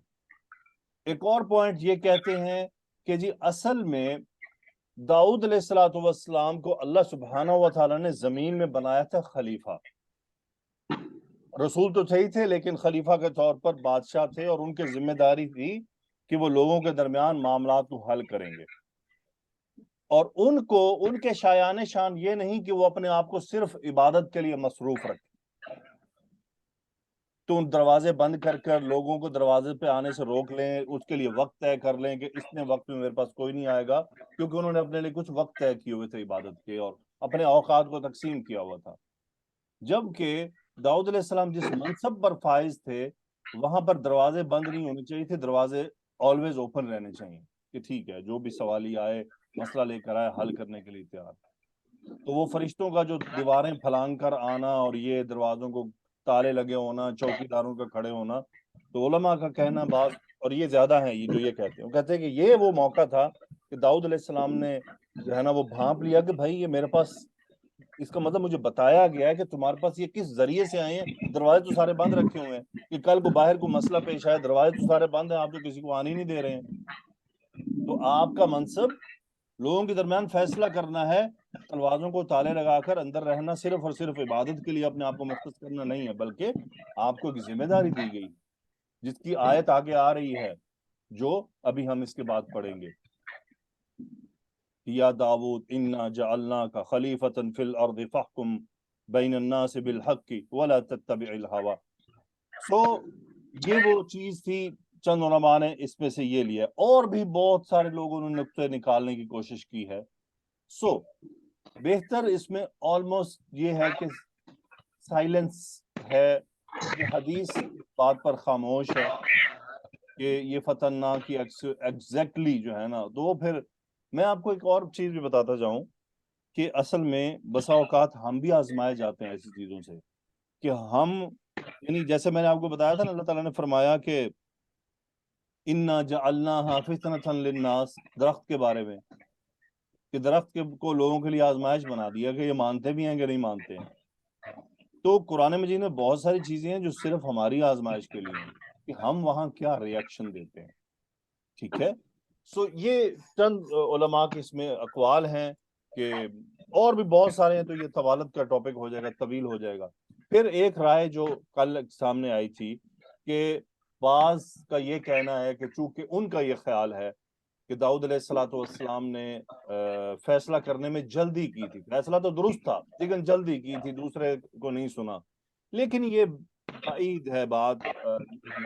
ایک اور پوائنٹ یہ کہتے ہیں کہ جی اصل میں داؤد علیہ السلام کو اللہ سبحانہ و تعالیٰ نے زمین میں بنایا تھا خلیفہ. رسول تو صحیح تھے لیکن خلیفہ کے طور پر بادشاہ تھے، اور ان کی ذمہ داری تھی کہ وہ لوگوں کے درمیان معاملات کو حل کریں گے. اور ان کے شایان شان یہ نہیں کہ وہ اپنے آپ کو صرف عبادت کے لیے مصروف رکھیں. تو ان دروازے بند کر کر لوگوں کو دروازے پہ آنے سے روک لیں، اس کے لیے وقت طے کر لیں کہ اتنے وقت میں میرے پاس کوئی نہیں آئے گا، کیونکہ انہوں نے اپنے لیے کچھ وقت طے کیے ہوئے تھے عبادت کے اور اپنے اوقات کو تقسیم کیا ہوا تھا. جبکہ داؤد علیہ السلام جس منصب پر فائز تھے وہاں پر دروازے بند نہیں ہونے چاہیے تھے، دروازے آلویز اوپن رہنے چاہیے کہ ٹھیک ہے جو بھی سوالی آئے مسئلہ لے کر آئے حل کرنے کے لیے تیار. تو وہ فرشتوں کا جو دیواریں پھلانگ کر آنا اور یہ دروازوں کو تالے لگے ہونا، چوکی داروں کا کھڑے ہونا، تو علماء کا کہنا بعض اور یہ زیادہ ہیں یہ جو یہ کہتے ہیں، وہ کہتے ہیں کہ یہ وہ موقع تھا کہ داؤد علیہ السلام نے جو ہے نا وہ بھانپ لیا کہ بھائی یہ میرے پاس، اس کا مطلب مجھے بتایا گیا ہے کہ تمہارے پاس یہ کس ذریعے سے آئے ہیں، دروازے تو سارے بند رکھے ہوئے ہیں کہ کل کو باہر کو مسئلہ پیش آئے، دروازے تو سارے بند ہیں، آپ تو کسی کو آنے نہیں دے رہے ہیں. تو آپ کا منصب لوگوں کے درمیان فیصلہ کرنا ہے، دروازوں کو تالے لگا کر اندر رہنا صرف اور صرف عبادت کے لیے اپنے آپ کو مختص کرنا نہیں ہے، بلکہ آپ کو ایک ذمہ داری دی گئی جس کی آیت آگے آ رہی ہے جو ابھی ہم اس کے بعد پڑھیں گے. یا داود انا جعلناک خلیفۃ فی الارض فاحکم بین الناس بالحق ولا تتبع الہوی. سو یہ وہ چیز تھی، چند علماء نے اس میں سے یہ لیا، اور بھی بہت سارے لوگوں نے نقطے نکالنے کی کوشش کی ہے. سو بہتر اس میں آلموسٹ یہ ہے کہ سائلنس ہے، یہ حدیث بات پر خاموش ہے کہ یہ فتنہ کی ایگزیکٹلی جو ہے نا. تو پھر میں آپ کو ایک اور چیز بھی بتاتا جاؤں کہ اصل میں بسا اوقات ہم بھی آزمائے جاتے ہیں ایسی چیزوں سے کہ ہم، یعنی جیسے میں نے آپ کو بتایا تھا نا، اللہ تعالیٰ نے فرمایا کہ انا جعلناہا فتنۃ للناس، درخت کے بارے میں کہ درخت کو لوگوں کے لیے آزمائش بنا دیا کہ یہ مانتے بھی ہیں کہ نہیں مانتے ہیں. تو قرآن مجید میں بہت ساری چیزیں ہیں جو صرف ہماری آزمائش کے لیے ہیں کہ ہم وہاں کیا ریاکشن دیتے ہیں. ٹھیک ہے. سو یہ چند علماء کے اس میں اقوال ہیں کہ اور بھی بہت سارے ہیں، تو یہ طوالت کا ٹاپک ہو جائے گا، طویل ہو جائے گا. پھر ایک رائے جو کل سامنے آئی تھی کہ بعض کا یہ کہنا ہے کہ چونکہ ان کا یہ خیال ہے کہ داؤد علیہ السلام نے فیصلہ کرنے میں جلدی کی تھی، فیصلہ تو درست تھا لیکن جلدی کی تھی، دوسرے کو نہیں سنا. لیکن یہ بعید ہے بات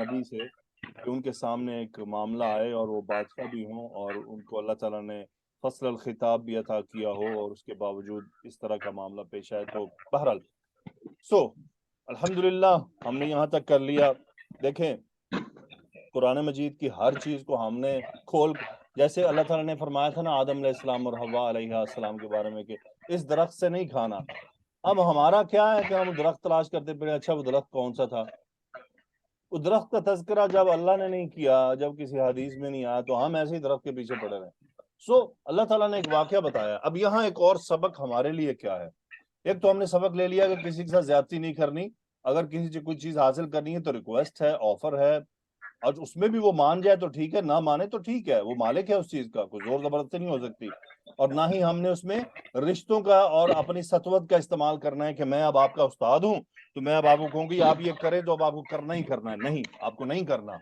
نبی سے کہ ان کے سامنے ایک معاملہ آئے اور وہ بادشاہ بھی ہوں اور ان کو اللہ تعالیٰ نے فصل الخطاب بھی عطا کیا ہو اور اس کے باوجود اس طرح کا معاملہ پیش آئے. تو بہرحال سو الحمدللہ ہم نے یہاں تک کر لیا. دیکھیں قرآن مجید کی ہر چیز کو ہم نے کھول، جیسے اللہ تعالیٰ نے فرمایا تھا نا آدم علیہ السلام اور حوا علیہ السلام کے بارے میں کہ اس درخت سے نہیں کھانا. اب ہمارا کیا ہے کہ ہم درخت تلاش کرتے پڑے، اچھا وہ درخت کون سا تھا؟ وہ درخت کا تذکرہ جب اللہ نے نہیں کیا، جب کسی حدیث میں نہیں آیا، تو ہم ایسے ہی درخت کے پیچھے پڑے رہے. سو اللہ تعالیٰ نے ایک واقعہ بتایا. اب یہاں ایک اور سبق ہمارے لیے کیا ہے؟ ایک تو ہم نے سبق لے لیا کہ کسی کے ساتھ زیادتی نہیں کرنی، اگر کسی سے کوئی چیز حاصل کرنی ہے تو ریکویسٹ ہے، آفر ہے، اور اس میں بھی وہ مان جائے تو ٹھیک ہے، نہ مانے تو ٹھیک ہے، وہ مالک ہے اس چیز کا، کوئی زور زبردستی نہیں ہو سکتی. اور نہ ہی ہم نے اس میں رشتوں کا اور اپنی سطوت کا استعمال کرنا ہے کہ میں اب آپ کا استاد ہوں تو میں اب آپ کو کہوں گی آپ یہ کریں تو اب آپ کو کرنا ہی کرنا ہے. نہیں، آپ کو نہیں کرنا.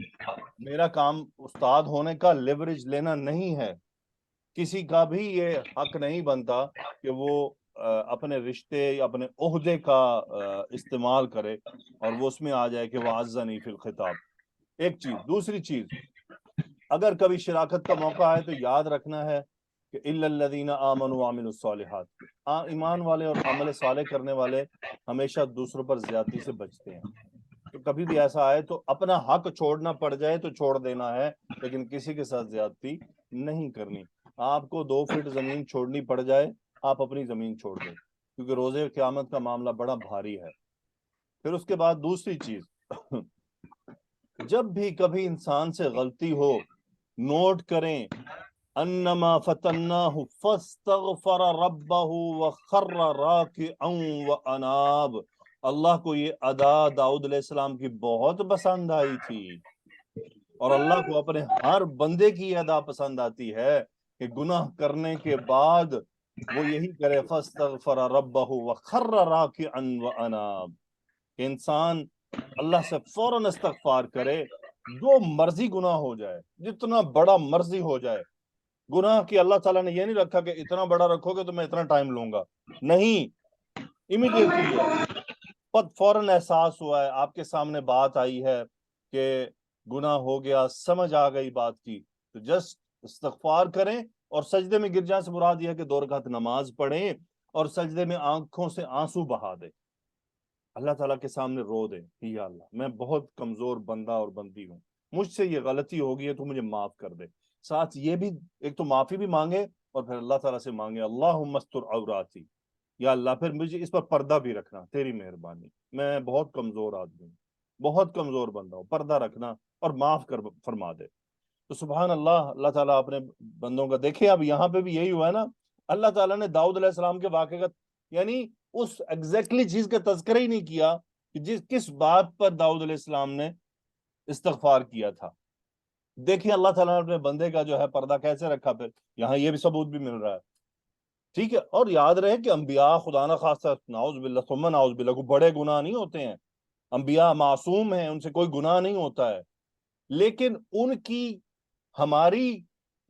میرا کام استاد ہونے کا لیوریج لینا نہیں ہے. کسی کا بھی یہ حق نہیں بنتا کہ وہ اپنے رشتے یا اپنے عہدے کا استعمال کرے اور وہ اس میں آ جائے کہ وَعَزَّنِي فِي الْخِطَابِ. ایک چیز. دوسری چیز، اگر کبھی شراکت کا موقع آئے تو یاد رکھنا ہے کہ إِلَّا الَّذِينَ آمَنُوا وَعَمِلُوا الصَّالِحَاتِ، ایمان والے اور عمل صالح کرنے والے ہمیشہ دوسروں پر زیادتی سے بچتے ہیں. تو کبھی بھی ایسا آئے تو اپنا حق چھوڑنا پڑ جائے تو چھوڑ دینا ہے، لیکن کسی کے ساتھ زیادتی نہیں کرنی. آپ کو 2 فٹ زمین چھوڑنی پڑ جائے، آپ اپنی زمین چھوڑ دیں، کیونکہ روزے قیامت کا معاملہ بڑا بھاری ہے. پھر اس کے بعد دوسری چیز، جب بھی کبھی انسان سے غلطی ہو، نوٹ کریں انما فتناہ فاستغفر ربہ وخر راکعا واناب. اللہ کو یہ ادا داؤد علیہ السلام کی بہت پسند آئی تھی، اور اللہ کو اپنے ہر بندے کی ادا پسند آتی ہے کہ گناہ کرنے کے بعد وہ یہی کرے فاستغفر ربہ وخر راکعا واناب، کہ انسان اللہ سے فوراً استغفار کرے، جو مرضی گناہ ہو جائے، جتنا بڑا مرضی ہو جائے. گناہ کی اللہ تعالیٰ نے یہ نہیں رکھا کہ اتنا بڑا رکھو گے تو میں اتنا ٹائم لوں گا، نہیں، امیڈیٹلی ہے، فوراً احساس ہوا ہے، آپ کے سامنے بات آئی ہے کہ گناہ ہو گیا، سمجھ آ گئی بات کی، تو جسٹ استغفار کریں اور سجدے میں گر جائیں سے مراد یہ ہے کہ 2 رکعت نماز پڑھیں اور سجدے میں آنکھوں سے آنسو بہا دیں، اللہ تعالیٰ کے سامنے رو دیں کہ یا اللہ میں بہت کمزور بندہ اور بندی ہوں، مجھ سے یہ غلطی ہو گئی ہے تو مجھے معاف کر دے. ساتھ یہ بھی ایک تو معافی بھی مانگے اور پھر اللہ تعالیٰ سے مانگے اللہم استر عوراتی، یا اللہ پھر مجھے اس پر پردہ بھی رکھنا، تیری مہربانی، میں بہت کمزور آدمی ہوں، بہت کمزور بندہ ہوں، پردہ رکھنا اور معاف کر فرما دے. تو سبحان اللہ، اللہ تعالیٰ اپنے بندوں کا دیکھیں. اب یہاں پہ بھی یہی ہوا ہے نا، اللہ تعالیٰ نے داؤد علیہ السلام کے واقعے کا یعنی اس ایگزیکٹلی چیز کا تذکرہ ہی نہیں کیا کہ کس بات پر داؤد علیہ السلام نے استغفار کیا تھا. دیکھیں اللہ تعالیٰ نے اپنے بندے کا جو ہے پردہ کیسے رکھا، پھر یہاں یہ بھی ثبوت بھی مل رہا ہے. ٹھیک ہے، اور یاد رہے کہ انبیاء خدا نہ خواستہ نعوذ باللہ ثم نعوذ باللہ کوئی بڑے گناہ نہیں ہوتے ہیں، انبیاء معصوم ہیں، ان سے کوئی گناہ نہیں ہوتا ہے، لیکن ان کی ہماری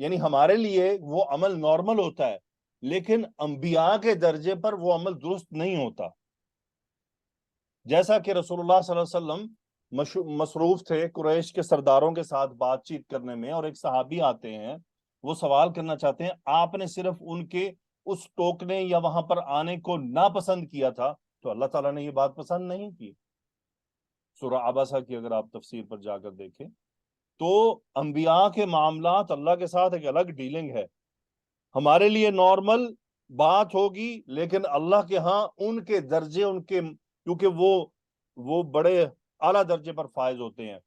یعنی ہمارے لیے وہ عمل نارمل ہوتا ہے، لیکن انبیاء کے درجے پر وہ عمل درست نہیں ہوتا. جیسا کہ رسول اللہ صلی اللہ علیہ وسلم مصروف تھے قریش کے سرداروں کے ساتھ بات چیت کرنے میں، اور ایک صحابی آتے ہیں، وہ سوال کرنا چاہتے ہیں، آپ نے صرف ان کے اس ٹوکنے یا وہاں پر آنے کو ناپسند کیا تھا، تو اللہ تعالیٰ نے یہ بات پسند نہیں کی. سورہ عبسہ کی اگر آپ تفسیر پر جا کر دیکھیں تو انبیاء کے معاملات اللہ کے ساتھ ایک الگ ڈیلنگ ہے. ہمارے لیے نارمل بات ہوگی، لیکن اللہ کے ہاں ان کے درجے، ان کے کیونکہ وہ بڑے اعلیٰ درجے پر فائز ہوتے ہیں،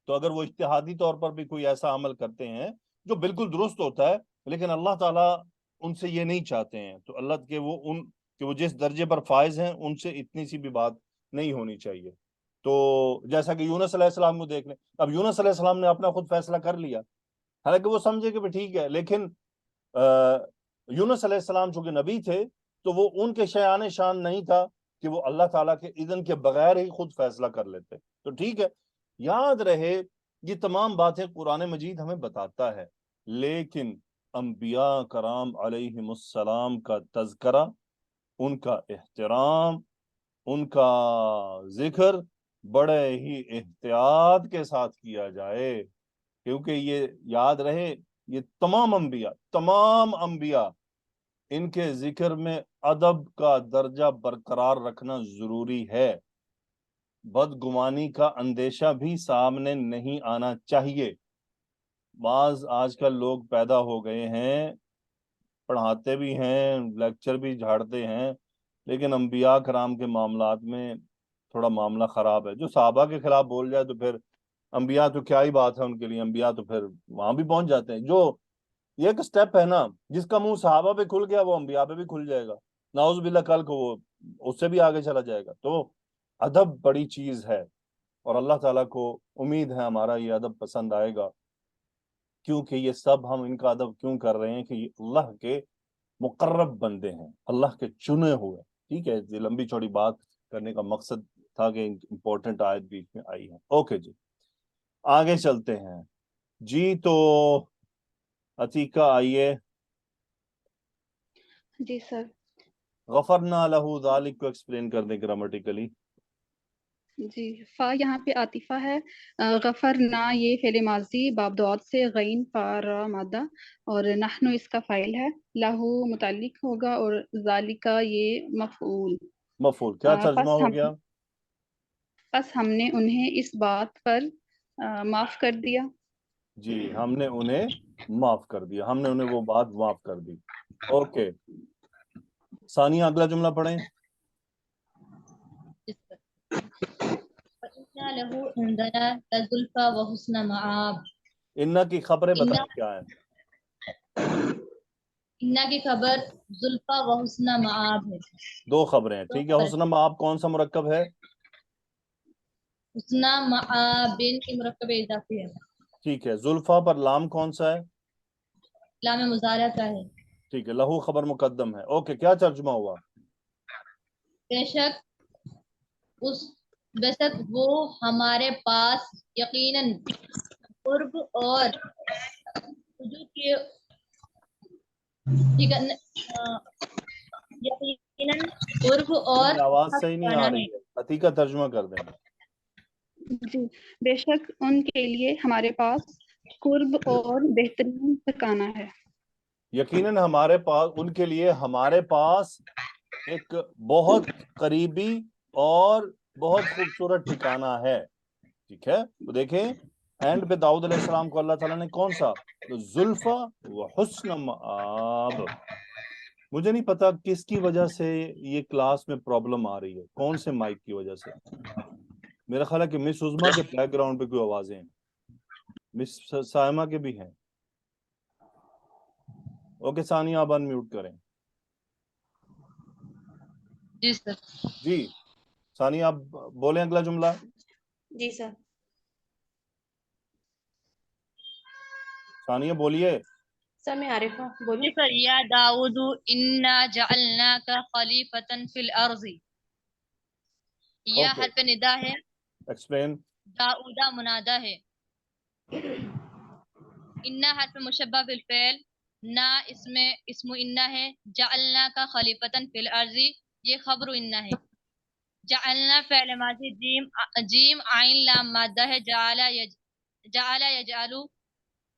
تو اگر وہ اجتہادی طور پر بھی کوئی ایسا عمل کرتے ہیں جو بالکل درست ہوتا ہے، لیکن اللہ تعالیٰ ان سے یہ نہیں چاہتے ہیں، تو اللہ کہ وہ جس درجے پر فائز ہیں ان سے اتنی سی بھی بات نہیں ہونی چاہیے. تو جیسا کہ یونس علیہ السلام کو دیکھ لیں، اب یونس علیہ السلام نے اپنا خود فیصلہ کر لیا، حالانکہ وہ سمجھے کہ ٹھیک ہے، لیکن یونس علیہ السلام چونکہ نبی تھے تو وہ ان کے شایان شان نہیں تھا کہ وہ اللہ تعالیٰ کے اذن کے بغیر ہی خود فیصلہ کر لیتے. تو ٹھیک ہے، یاد رہے یہ تمام باتیں قرآن مجید ہمیں بتاتا ہے، لیکن انبیاء کرام علیہم السلام کا تذکرہ، ان کا احترام، ان کا ذکر بڑے ہی احتیاط کے ساتھ کیا جائے، کیونکہ یہ یاد رہے یہ تمام انبیاء ان کے ذکر میں ادب کا درجہ برقرار رکھنا ضروری ہے. بدگمانی کا اندیشہ بھی سامنے نہیں آنا چاہیے. بعض آج کل لوگ پیدا ہو گئے ہیں، پڑھاتے بھی ہیں، لیکچر بھی جھاڑتے ہیں، لیکن انبیاء کرام کے معاملات میں تھوڑا معاملہ خراب ہے. جو صحابہ کے خلاف بول جائے تو پھر انبیاء تو کیا ہی بات ہے ان کے لیے، انبیاء تو پھر وہاں بھی پہنچ جاتے ہیں. جو یہ ایک سٹیپ ہے نا، جس کا منہ صحابہ پہ کھل گیا وہ انبیاء پہ بھی کھل جائے گا، نعوذ باللہ کل کو وہ اس سے بھی آگے چلا جائے گا. تو ادب بڑی چیز ہے، اور اللہ تعالیٰ کو امید ہے ہمارا یہ ادب پسند آئے گا، کیونکہ یہ سب ہم ان کا ادب کیوں کر رہے ہیں کہ یہ اللہ کے مقرب بندے ہیں، اللہ کے چنے ہوئے. ٹھیک ہے، یہ لمبی چوڑی بات کرنے کا مقصد تھا کہ امپورٹنٹ آیت بیچ میں آئی ہے. اوکے جی، آگے چلتے ہیں جی. تو عتیقہ آئیے. جی سر. غفرنا لہو ذالک کو ایکسپلین کر دیں گرامیٹیکلی. جی، فا یہاں پہ عاطفہ ہے، غفرنا یہ فعل ماضی باب دعات سے، غین فا را مادہ، اور نحنو اس کا فاعل ہے، لہو متعلق ہوگا، اور ذالکہ یہ مفعول. کیا ترجمہ ہو گیا؟ بس ہم نے انہیں اس بات پر معاف کر دیا. جی، ہم نے انہیں معاف کر دیا، ہم نے انہیں وہ بات معاف کر دی. اوکے ثانیہ اگلا جملہ پڑھیں. وَإِنَّ لَهُ عِندَنَا لَزُلْفَىٰ وَحُسْنَ مَآبٍ. انّا کی خبریں بتائیں کیا ہیں؟ انّا کی خبر زلفا و حسن مآب ہے. 2 خبریں ہیں، ٹھیک ہے. حسن مآب کون سا مرکب ہے؟ حسن مآبن کی مرکب اضافی ہے. ٹھیک ہے. زلفا پر لام کون سا ہے؟ لام مضارع کا ہے. ٹھیک ہے، لہو خبر مقدم ہے. اوکے، کیا ترجمہ ہوا؟ بے شک وہ ہمارے پاس یقیناً قرب اور رجوع کے یقیناً قرب اور آواز صحیح نہیں آ رہی ہے. عتیقہ ترجمہ کر دیں. جی بے شک ان کے لیے ہمارے پاس قرب اور بہترین ٹھکانہ ہے. یقیناً ہمارے پاس ان کے لیے ہمارے پاس ایک بہت قریبی اور بہت خوبصورت ٹھکانہ ہے. ٹھیک ہے، تو دیکھیں اینڈ پہ داؤد علیہ السلام کو اللہ تعالیٰ نے کون سا زلفا و حسن مآب. مجھے نہیں پتا کس کی وجہ سے یہ کلاس میں پرابلم آ رہی ہے، کون سے مائک کی وجہ سے. میرا خیال ہے کہ مس عظما کے بیک گراؤنڈ پہ کوئی آوازیں ہیں، مس سائمہ کے بھی ہیں. اوکے ثانیہ آپ انمیوٹ کریں. جی سر. جی ثانیہ آپ بولیں اگلا جملہ. جی سر. ثانیہ بولیے. سر میں عارفہ جی بولیے. سر. یا داؤد انا جعلناک خلیفۃ فی الارض. یا اوکے حرف ندا ہے، ایکسپلین. داؤدا منادا ہے، انا حرف مشبہ بالفعل، نا اسم انا ہے، جعلنا کا خلیفتن فی الارض یہ خبر انا ہے. جعلنا فعل ماضی جیم عین لام مادہ ہے، جعل یجعلو،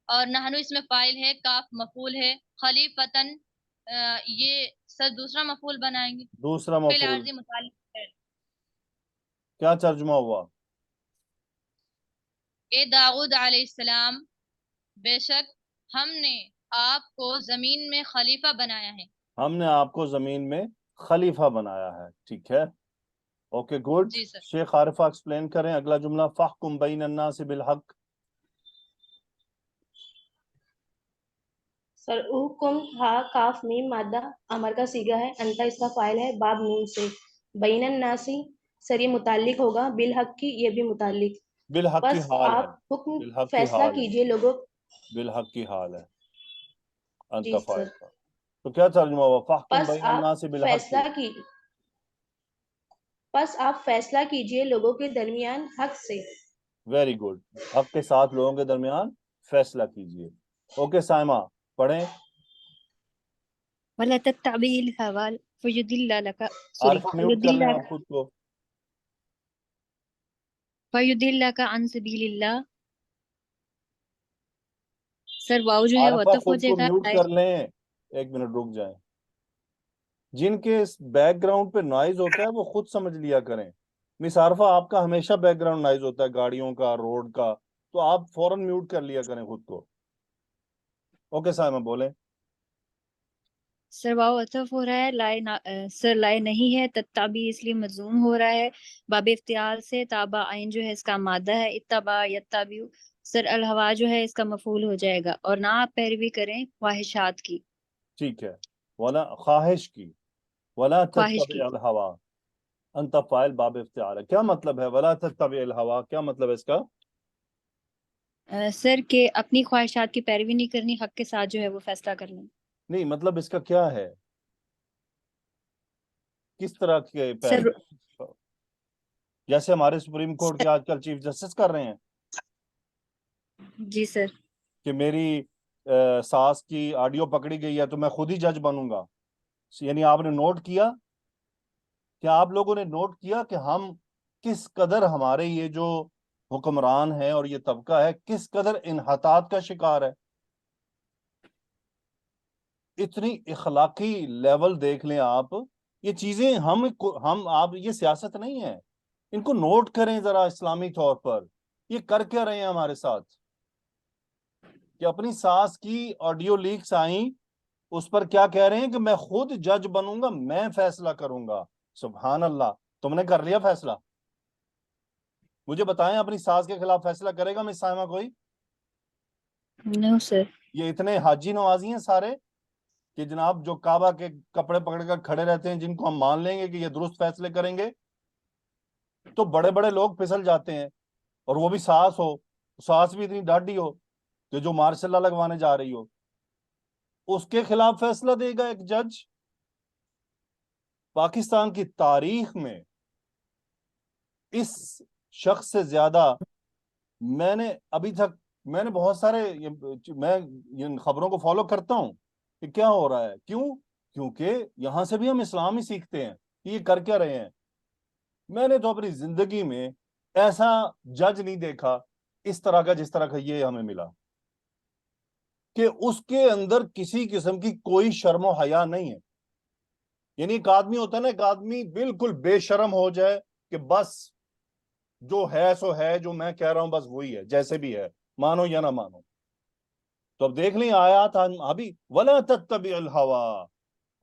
اور نحنو اس میں فاعل ہے، کاف مفعول ہے، خلیفتن یہ سر دوسرا مفعول بنائیں گے. دوسرا فی مفعول الارض متعلق ہے. کیا ترجمہ ہوا؟ اے داؤد علیہ السلام، بے شک ہم نے آپ کو زمین میں خلیفہ بنایا ہے. ہم نے آپ کو زمین میں خلیفہ بنایا ہے. ٹھیک ہے، اوکے گڈ. جی سر. شیخ عارفہ ایکسپلین کریں اگلا جملہ. فاحکم بین الناس بالحق. سر حکم ہا کاف میم مادہ امر کا صیغہ ہے، انتا اس کا فاعل ہے، باب نون سے. بین الناسی سر یہ متعلق ہوگا، بالحق کی یہ بھی متعلق. بالحق کی بس حال ہے، آپ حکم بالحق کی فیصلہ حال ہے، کیجئے لوگوں. بالحق کی حال ہے جی انت سر. فاعل کا. تو کیا ترجمہ ہوا؟ فاحکم بس بین آپ الناس بالحق. فیصلہ کی بس آپ فیصلہ کیجئے لوگوں کے درمیان حق سے. Very good. حق کے ساتھ لوگوں کے درمیان فیصلہ کیجئے. اوکے سائمہ پڑھیں. ولا تتبع الهوى فيضل لك عارفہ میوٹ کر لیں آپ خود کو. فيضلك عن سبيل الله. سر واو جو ہے وہ عارفہ عطف ہو خود جائے کو گا. میوٹ کر لیں. ایک منٹ رک جائیں. جن کے بیک گراؤنڈ پہ نوائز ہوتا ہے وہ خود سمجھ لیا کریں. مس عارفہ آپ کا ہمیشہ بیک گراؤنڈ نوائز ہوتا ہے گاڑیوں کا، روڈ کا، تو آپ فوراً میوٹ کر لیا کریں خود کو. اوکے سائمہ بولیں. سر واو عطف ہو رہا ہے، لائے سر لائے نہیں ہے، تتابی اس لیے مضموم ہو رہا ہے باب افتعال سے. تابع عین جو ہے اس کا مادہ ہے، اتبع یتبع. سر الہوا جو ہے اس کا مفعول ہو جائے گا، اور نہ آپ پیروی کریں خواہشات کی. ٹھیک ہے، ولا خواہش کی، ولا خواہش کی. تتبع الہوا. انت فاعل باب افتعال ہے. کیا مطلب ہے ولا تتبع الہوا؟ کیا مطلب ہے اس کا؟ سر کہ اپنی خواہشات کی پیروی نہیں کرنی، حق کے ساتھ جو ہے وہ فیصلہ کرنا. نہیں مطلب اس کا کیا ہے؟ کس طرح کے سر جیسے ہمارے سپریم کورٹ کے آج کل چیف جسٹس کر رہے ہیں جی سر. کہ میری ساس کی آڈیو پکڑی گئی ہے تو میں خود ہی جج بنوں گا. یعنی آپ نے نوٹ کیا، کیا آپ لوگوں نے نوٹ کیا کہ ہم کس قدر ہمارے یہ جو حکمران ہے اور یہ طبقہ ہے کس قدر انحطاط کا شکار ہے؟ اتنی اخلاقی لیول دیکھ لیں آپ. یہ چیزیں ہم آپ یہ سیاست نہیں ہے، ان کو نوٹ کریں ذرا اسلامی طور پر. یہ کر کیا رہے ہیں ہمارے ساتھ کہ اپنی ساس کی آڈیو لیکس آئیں، اس پر کیا کہہ رہے ہیں کہ میں خود جج بنوں گا، میں فیصلہ کروں گا. سبحان اللہ. تم نے کر لیا فیصلہ؟ مجھے بتائیں اپنی ساس کے خلاف فیصلہ کرے گا مس سائمہ کوئی؟ نو سر. یہ اتنے حاجی نوازی ہیں سارے کہ جناب جو کعبہ کے کپڑے پکڑ کر کھڑے رہتے ہیں، جن کو ہم مان لیں گے کہ یہ درست فیصلے کریں گے، تو بڑے بڑے لوگ پھسل جاتے ہیں. اور وہ بھی ساس بھی اتنی ڈاڈی ہو کہ جو مارشل اللہ لگوانے جا رہی ہو، اس کے خلاف فیصلہ دے گا ایک جج؟ پاکستان کی تاریخ میں اس شخص سے زیادہ میں نے بہت سارے میں ان خبروں کو فالو کرتا ہوں کہ کیا ہو رہا ہے. کیوں؟ کیونکہ یہاں سے بھی ہم اسلام ہی سیکھتے ہیں کہ یہ کر کیا رہے ہیں. میں نے تو اپنی زندگی میں ایسا جج نہیں دیکھا اس طرح کا جس طرح کا یہ ہمیں ملا، کہ اس کے اندر کسی قسم کی کوئی شرم و حیا نہیں ہے. یعنی ایک آدمی ہوتا ہے نا، ایک آدمی بالکل بے شرم ہو جائے کہ بس جو ہے سو ہے، جو میں کہہ رہا ہوں بس وہی ہے، جیسے بھی ہے مانو یا نہ مانو. تو اب دیکھ لیں آیات ابھی، وَلَا تَتَّبِعِ الْهَوَىٰ،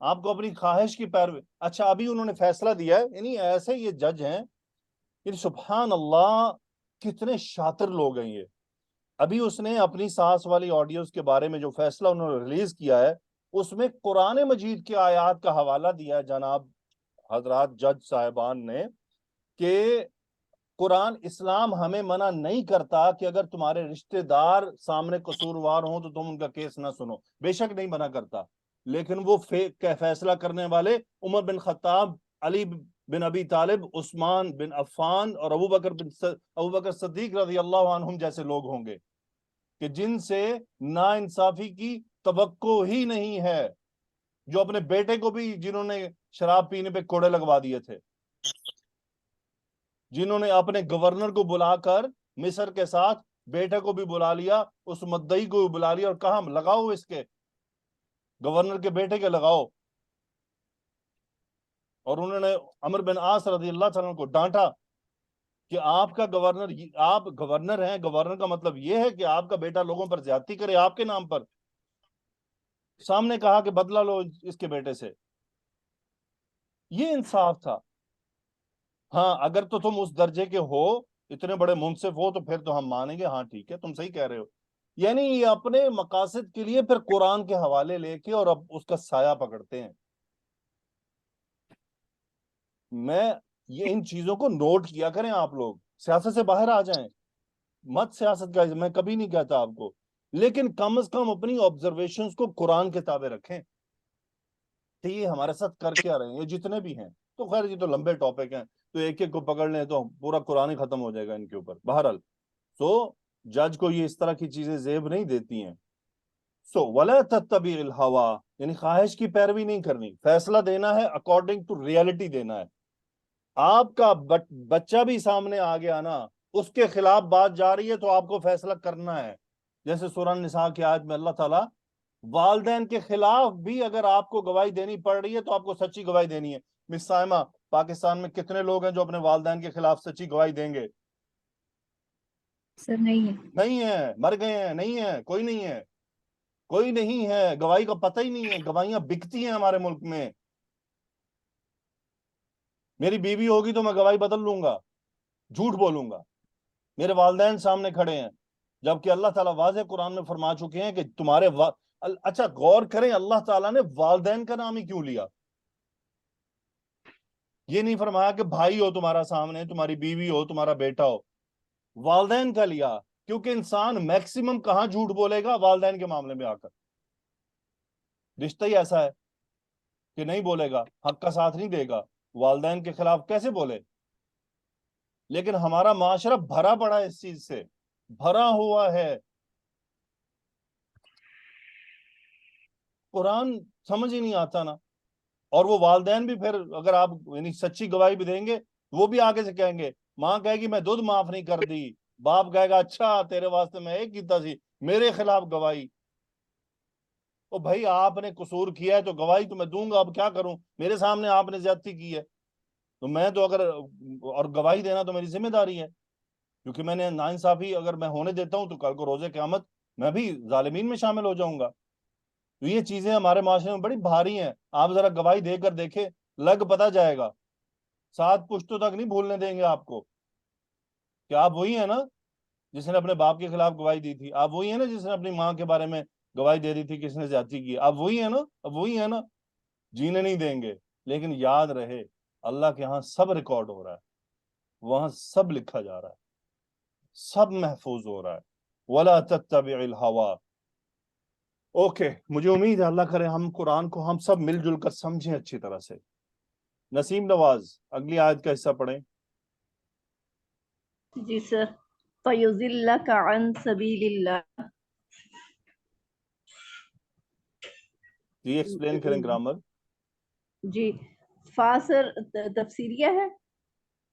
آپ کو اپنی خواہش کی پیروی. اچھا ابھی انہوں نے فیصلہ دیا ہے، یعنی ایسے یہ جج ہیں، یعنی سبحان اللہ کتنے شاطر لوگ ہیں یہ. ابھی اس نے اپنی ساس والی آڈیوز کے بارے میں جو فیصلہ انہوں نے ریلیز کیا ہے، اس میں قرآن مجید کے آیات کا حوالہ دیا ہے جناب حضرات جج صاحبان نے، کہ قرآن اسلام ہمیں منع نہیں کرتا کہ اگر تمہارے رشتہ دار سامنے قصوروار ہوں تو تم ان کا کیس نہ سنو، بے شک نہیں منع کرتا. لیکن وہ فیصلہ کرنے والے عمر بن خطاب، علی بن ابی طالب، عثمان بن عفان اور ابو بکر صدیق رضی اللہ عنہم جیسے لوگ ہوں گے کہ جن سے نا انصافی کی توقع ہی نہیں ہے، جو اپنے بیٹے کو بھی، جنہوں نے شراب پینے پہ کوڑے لگوا دیے تھے، جنہوں نے اپنے گورنر کو بلا کر مصر کے ساتھ بیٹے کو بھی بلا لیا، اس مدعی کو بھی بلا لیا اور کہا لگاؤ اس کے گورنر کے بیٹے کے لگاؤ. اور انہوں نے عمر بن عاص رضی اللہ عنہ کو ڈانٹا کہ آپ کا گورنر، آپ گورنر ہیں، گورنر کا مطلب یہ ہے کہ آپ کا بیٹا لوگوں پر زیادتی کرے آپ کے نام پر. سامنے کہا کہ بدلہ لو اس کے بیٹے سے. یہ انصاف تھا. ہاں اگر تو تم اس درجے کے ہو، اتنے بڑے منصف ہو، تو پھر تو ہم مانیں گے ہاں ٹھیک ہے تم صحیح کہہ رہے ہو. یعنی یہ اپنے مقاصد کے لیے پھر قرآن کے حوالے لے کے اور اب اس کا سایہ پکڑتے ہیں. میں یہ ان چیزوں کو نوٹ کیا کریں آپ لوگ، سیاست سے باہر آ جائیں، مت سیاست کا میں کبھی نہیں کہتا آپ کو، لیکن کم از کم اپنی آبزرویشنز کو قرآن کے تابع رکھیں کہ یہ ہمارے ساتھ کر کے آ رہے ہیں. یہ جتنے بھی ہیں تو خیر یہ تو لمبے ٹاپک ہیں، تو ایک ایک کو پکڑ لیں تو پورا قرآن ہی ختم ہو جائے گا ان کے اوپر. بہرحال جج کو یہ اس طرح کی چیزیں زیب نہیں دیتی ہیں. وَلَا تَتَّبِعِ الْهَوَىٰ، یعنی خواہش کی پیروی نہیں کرنی، فیصلہ دینا ہے اکارڈنگ ٹو ریئلٹی دینا ہے. آپ کا بچہ بھی سامنے آ گیا نا، اس کے خلاف بات جا رہی ہے تو آپ کو فیصلہ کرنا ہے. جیسے سورہ نساء کی آیت میں اللہ تعالیٰ والدین کے خلاف بھی اگر آپ کو گواہی دینی پڑ رہی ہے تو آپ کو سچی گواہی دینی ہے. مس سائمہ، پاکستان میں کتنے لوگ ہیں جو اپنے والدین کے خلاف سچی گواہی دیں گے؟ سر نہیں ہے. نہیں ہے، مر گئے ہیں، نہیں ہے، کوئی نہیں ہے، کوئی نہیں ہے. گواہی کا پتہ ہی نہیں ہے. گواہیاں بکتی ہیں ہمارے ملک میں. میری بیوی ہوگی تو میں گواہی بدل لوں گا، جھوٹ بولوں گا. میرے والدین سامنے کھڑے ہیں، جبکہ اللہ تعالیٰ واضح قرآن میں فرما چکے ہیں کہ تمہارے اچھا غور کریں، اللہ تعالیٰ نے والدین کا نام ہی کیوں لیا؟ یہ نہیں فرمایا کہ بھائی ہو تمہارا سامنے، تمہاری بیوی ہو، تمہارا بیٹا ہو. والدین کا لیا کیونکہ انسان میکسیمم کہاں جھوٹ بولے گا؟ والدین کے معاملے میں آ کر. رشتہ ہی ایسا ہے کہ نہیں بولے گا، حق کا ساتھ نہیں دے گا، والدین کے خلاف کیسے بولے؟ لیکن ہمارا معاشرہ بھرا پڑا ہے اس چیز سے، بھرا ہوا ہے. قرآن سمجھ ہی نہیں آتا نا. اور وہ والدین بھی پھر اگر آپ یعنی سچی گواہی بھی دیں گے، وہ بھی آگے سے کہیں گے، ماں کہے گی میں دودھ معاف نہیں کر دی، باپ کہے گا اچھا تیرے واسطے میں ایک کیتا سی، میرے خلاف گواہی. تو بھائی آپ نے قصور کیا ہے تو گواہی تو میں دوں گا، اب کیا کروں؟ میرے سامنے آپ نے زیادتی کی ہے تو میں تو اگر، اور گواہی دینا تو میری ذمہ داری ہے، کیونکہ میں نے ناانصافی اگر میں ہونے دیتا ہوں تو کل کو روز قیامت میں بھی ظالمین میں شامل ہو جاؤں گا. تو یہ چیزیں ہمارے معاشرے میں بڑی بھاری ہیں. آپ ذرا گواہی دے کر دیکھیں، لگ پتہ جائے گا. 7 پشتوں تک نہیں بھولنے دیں گے آپ کو کہ آپ وہی ہیں نا جس نے اپنے باپ کے خلاف گواہی دی تھی، آپ وہی ہیں نا جس نے اپنی ماں کے بارے میں گواہی دے دی تھی کس نے زیادتی کی، آپ وہی ہیں نا، اب وہی ہیں نا. جینے نہیں دیں گے. لیکن یاد رہے اللہ کے ہاں سب ریکارڈ ہو رہا ہے، وہاں سب لکھا جا رہا ہے، سب محفوظ ہو رہا ہے. وَلَا تَتَّبِعِ الْهَوَىٰ. اوکے، مجھے امید ہے اللہ کرے ہم قرآن کو ہم سب مل جل کر سمجھیں اچھی طرح سے. نسیم نواز اگلی آیت کا حصہ پڑھیں. جی سر. فَيُضِلَّكَ عَن سَبِيلِ اللَّهِ. جی ایکسپلین کریں گرامر. جی فا سر تفسیریہ ہے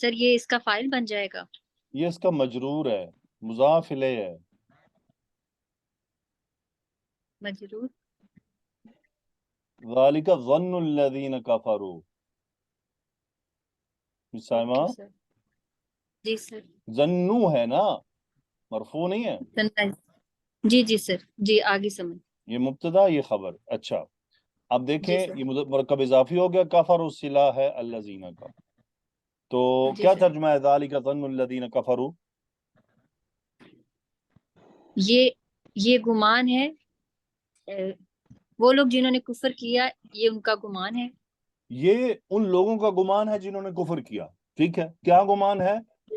سر یہ اس کا فائل بن جائے گا؟ یہ اس کا مجرور ہے، مضاف الیہ ہے. مجرور. ذالک ظن الذین کفروا. Saima okay sir. جی سر. ظنو ہے نا، مرفوع نہیں ہے. جی جی سر. جی آگے سمجھ. یہ مبتدا، یہ خبر. اچھا اب جی دیکھیں سر. یہ مرکب اضافی ہو گیا، کفر الصلہ ہے الذین کا. تو جی کیا سر. ترجمہ ہے ذالک ظن الذین کفروا؟ یہ گمان ہے، وہ لوگ جنہوں نے کفر کیا یہ ان کا گمان ہے. یہ ان لوگوں کا گمان ہے جنہوں نے کفر کیا. ٹھیک ہے، کیا گمان ہے؟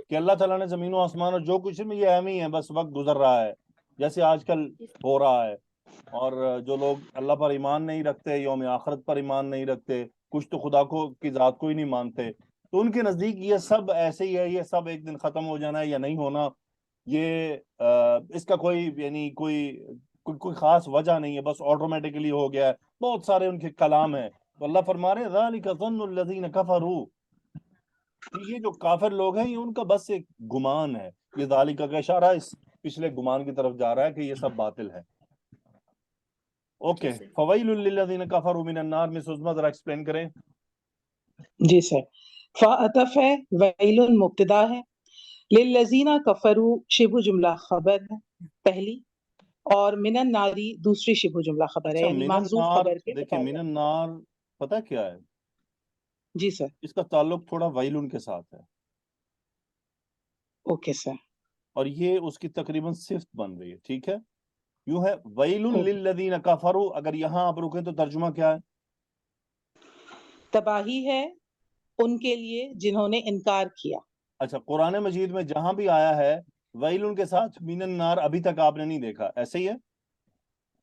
کہ اللہ تعالیٰ نے زمین و آسمان اور جو کچھ میں یہ اہم ہی ہے، بس وقت گزر رہا ہے جیسے آج کل ہو رہا ہے. اور جو لوگ اللہ پر ایمان نہیں رکھتے، یوم آخرت پر ایمان نہیں رکھتے، کچھ تو خدا کو کی ذات کو ہی نہیں مانتے، تو ان کے نزدیک یہ سب ایسے ہی ہے، یہ سب ایک دن ختم ہو جانا ہے یا نہیں ہونا، یہ اس کا کوئی یعنی کوئی خاص وجہ نہیں ہے، بس آٹومیٹکلی ہو گیا ہے. بہت سارے ان کے کلام ہیں. تو اللہ فرما رہے ہیں ذالک ظن الذین کفروا، یہ جو کافر لوگ ہیں یہ ان کا بس ایک گمان ہے. یہ ذالک کا اشارہ اس پچھلے گمان کی طرف جا رہا ہے کہ یہ سب باطل ہے. اوکے، فویل للذین کفروا من النار. مس عظما ذرا ایکسپلین کریں. جی سر. فعطف ہے، ویل مبتدا ہے، للذین کفروا شبہ جملہ خبر ہے پہلی، اور من الناری دوسری شبہ جملہ خبر ہے، اچھا یعنی من محذوف النار، خبر کے دیکھیں من مطابق. النار پتہ کیا ہے؟ جی سر. اس کا تعلق تھوڑا ویلن کے ساتھ ہے، اوکے سر. اور یہ اس کی تقریباً صفت بن رہی ہے. ٹھیک ہے، یوں ہے ویل للذین کفروا. اگر یہاں آپ رکیں تو ترجمہ کیا ہے؟ تباہی ہے ان کے لیے جنہوں نے انکار کیا. اچھا، قرآن مجید میں جہاں بھی آیا ہے ویل کے ساتھ من النار ابھی تک آپ نے نہیں دیکھا، ایسے ہی ہے؟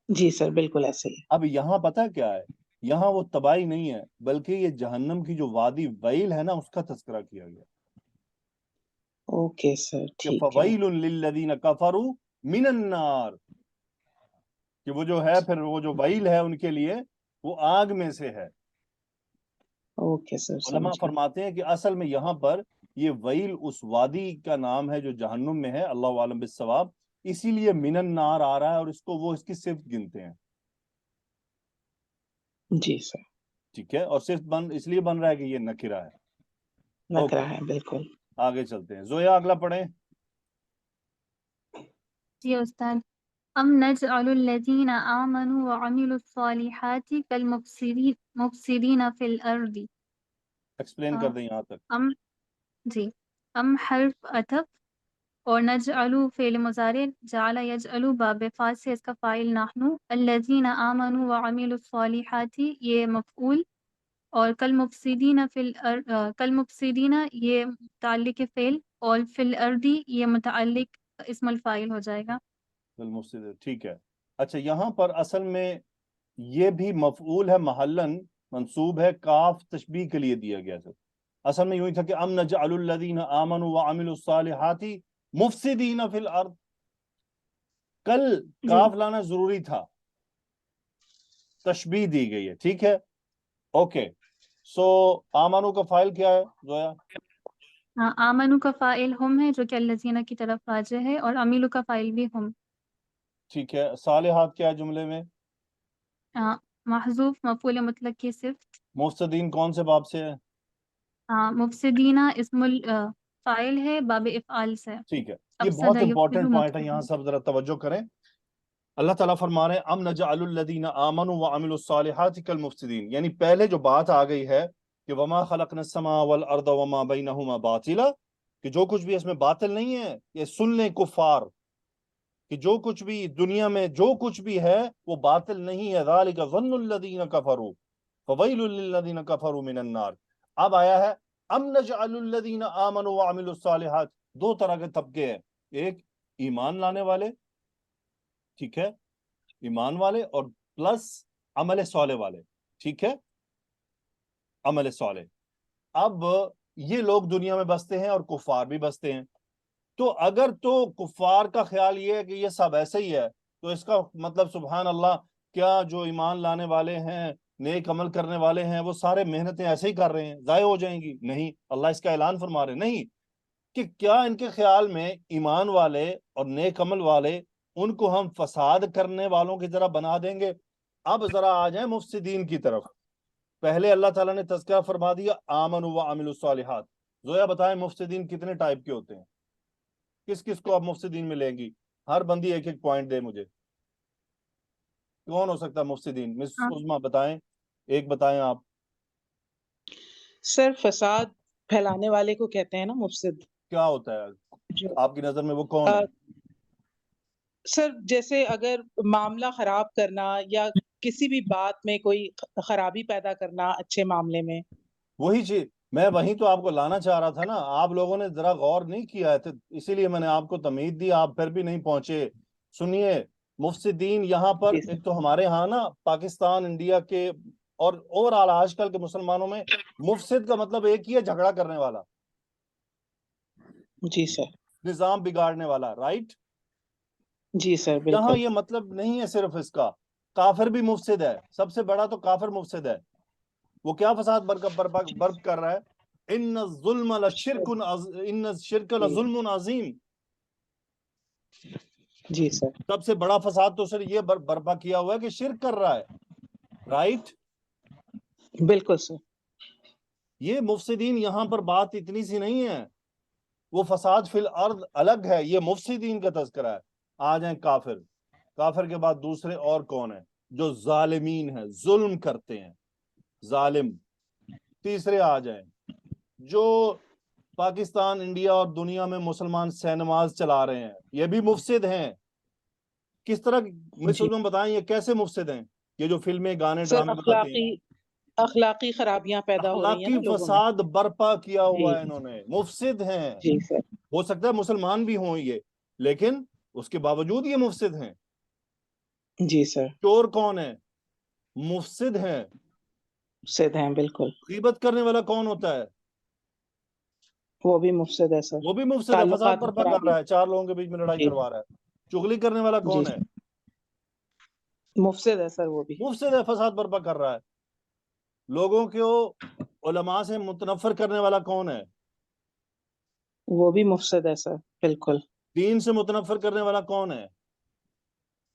جی سر بالکل ایسے ہی. اب یہاں پتہ کیا ہے، یہاں وہ تباہی نہیں ہے بلکہ یہ جہنم کی جو وادی ویل ہے نا اس کا تذکرہ کیا گیا اوکے سر کہ ٹھیک ہے. فویل للذین کفروا من النار، کہ وہ جو ہے پھر وہ جو ویل ہے ان کے لیے وہ آگ میں سے ہے. اوکے سر علماء سمجھ گئے. فرماتے ہیں کہ اصل میں یہاں پر یہ ویل اس وادی کا نام ہے جو جہنم میں ہے، اللہ عالم بالصواب، اسی لیے من النار آ رہا ہے اور اس کو وہ اس کی صفت گنتے ہیں. جی سر. ٹھیک ہے، اور صفت اس لیے بن رہا ہے کہ یہ نکرہ ہے. نکرہ ہے بالکل. آگے چلتے ہیں. زویا اگلا پڑھیں. جی استاد. ام نجعل الذین آمنوا وعملوا الصالحات کالمفسدین فی الارض. ایکسپلین کر دیں یہاں تک. ام جی، ام حرف عطف اور نجعلو فعل مضارع، جعل یجعلو باب فاعل سے اس کا فاعل نحنو، الذین آمنوا وعملوا الصالحات یہ مفعول، اور کالمفسدین یہ متعلق فعل، اور فی الارض یہ متعلق اسم الفاعل ہو جائے گا. ٹھیک ہے. اچھا یہاں پر اصل میں یہ بھی مفعول ہے، محلن منصوب ہے، کاف تشبیہ کے لیے دیا گیا تھا. اصل میں یوں ہی تھا کہ ام نجعل الذین آمنوا وعملوا الصالحات مفسدین فی الارض. کل کاف لانا ضروری تھا، تشبیہ دی گئی ہے. ٹھیک ہے، اوکے. سو آمنو کا فاعل کیا ہے زویا؟ ہاں، آمنو کا فاعل ہم ہے جو کہ الذین کی طرف راجع ہے، اور عمیلو کا فاعل بھی ہم. ٹھیک ہے، صالحات کیا ہے جملے میں؟ محذوف مفعول مطلق کی صفت. مفسدین کون سے باب سے ہے؟ مفسدینہ اسم الفاعل ہے باب افعال سے. ٹھیک ہے، یہ افسد بہت یفسد امپورٹنٹ پوائنٹ ہے، مفسد. یہاں سب ذرا توجہ کریں. اللہ تعالیٰ فرما رہے ہیں ام نجعل الذین آمنوا وعملوا الصالحات کالمفسدین، یعنی پہلے جو بات آ گئی ہے کہ وما خلقنا السماء والارض وما بینہما باطلا، کہ جو کچھ بھی اس میں باطل نہیں ہے. یہ سن لیں کفار کہ جو کچھ بھی دنیا میں جو کچھ بھی ہے وہ باطل نہیں ہے. ذالک ظن الذین کفروا فویل للذین کفروا من النار. اب آیا ہے ام نجعل الذین آمنوا وعملوا الصالحات. دو طرح کے طبقے ہیں، ایک ایمان لانے والے، ٹھیک ہے، ایمان والے، اور پلس عمل صالح والے. ٹھیک ہے، عمل صالح. اب یہ لوگ دنیا میں بستے ہیں اور کفار بھی بستے ہیں. تو اگر تو کفار کا خیال یہ ہے کہ یہ سب ایسے ہی ہے، تو اس کا مطلب سبحان اللہ، کیا جو ایمان لانے والے ہیں نیک عمل کرنے والے ہیں وہ سارے محنتیں ایسے ہی کر رہے ہیں، ضائع ہو جائیں گی؟ نہیں، اللہ اس کا اعلان فرما رہے ہیں نہیں، کہ کیا ان کے خیال میں ایمان والے اور نیک عمل والے ان کو ہم فساد کرنے والوں کی طرح بنا دیں گے؟ اب ذرا آ جائیں مفسدین کی طرف. پہلے اللہ تعالیٰ نے تذکرہ فرما دیا آمنوا وعملوا الصالحات. زویا بتائیں مفسدین کتنے ٹائپ کے ہوتے ہیں؟ کس کس کو اب مفسدین میں لیں گی؟ ہر بندی ایک ایک پوائنٹ دے مجھے. کون ہو سکتا ہے مفسدین؟ مس عظما بتائیں، ایک بتائیں آپ. سر فساد پھیلانے والے کو کہتے ہیں نا مفسد. کیا ہوتا ہے جو آپ کی نظر میں وہ کون ہے؟ سر جیسے اگر معاملہ خراب کرنا یا کسی بھی بات میں کوئی خرابی پیدا کرنا اچھے معاملے میں. وہی چیز میں وہیں تو آپ کو لانا چاہ رہا تھا نا. آپ لوگوں نے ذرا غور نہیں کیا ہے، اسی لیے میں نے آپ کو تمہید دی، آپ پھر بھی نہیں پہنچے. سنیے، مفسدین یہاں پر ایک تو ہمارے ہاں نا پاکستان انڈیا کے اور اوورآل آج کل کے مسلمانوں میں مفسد کا مطلب ایک ہی ہے، جھگڑا کرنے والا، جی سر، نظام بگاڑنے والا. رائٹ؟ جی سر یہاں بالکل. یہ مطلب نہیں ہے صرف اس کا. کافر بھی مفسد ہے، سب سے بڑا تو کافر مفسد ہے. وہ کیا فساد برپ کر رہا ہے؟ ان الظلم ان الشرک لظلم عظیم. جی سر سب سے بڑا فساد تو سر یہ برپا کیا ہوا ہے کہ شرک کر رہا ہے. رائٹ؟ بالکل سر. یہ مفسدین یہاں پر بات اتنی سی نہیں ہے، وہ فساد فی الارض الگ ہے، یہ مفسدین کا تذکرہ ہے. آ جائیں کافر. کافر کے بعد دوسرے اور کون ہیں؟ جو ظالمین ہیں، ظلم کرتے ہیں، ظالم. تیسرے آ جائیں جو پاکستان انڈیا اور دنیا میں مسلمان سینماز چلا رہے ہیں، یہ بھی مفسد ہیں. کس طرح مسلم بتائیں یہ کیسے مفسد ہیں؟ یہ جو فلمیں گانے سر ڈرامے بناتے ہیں، اخلاقی خرابیاں پیدا ہو رہی ہیں اخلاقی نا لوگوں میں. فساد برپا کیا ہوا جی ہے انہوں نے، مفسد ہیں. جی سر. ہو سکتا ہے مسلمان بھی ہوں یہ، لیکن اس کے باوجود یہ مفسد ہیں. جی سر. چور کون ہے؟ مفسد ہیں. مفسد ہیں بالکل. غیبت کرنے والا کون ہوتا ہے؟ وہ بھی مفسد ہے سر. وہ بھی مفسد ہے، فساد تعلقات برپا کر خرابی. رہا ہے، چار لوگوں کے بیچ میں لڑائی جی کروا رہا ہے. چغلی کرنے والا جی کون ہے؟ مفسد ہے سر وہ بھی. مفسد ہے، فساد برپا کر رہا ہے. لوگوں کو علماء سے متنفر کرنے والا کون ہے؟ وہ بھی مفسد ہے سر بالکل. دین سے متنفر کرنے والا کون ہے؟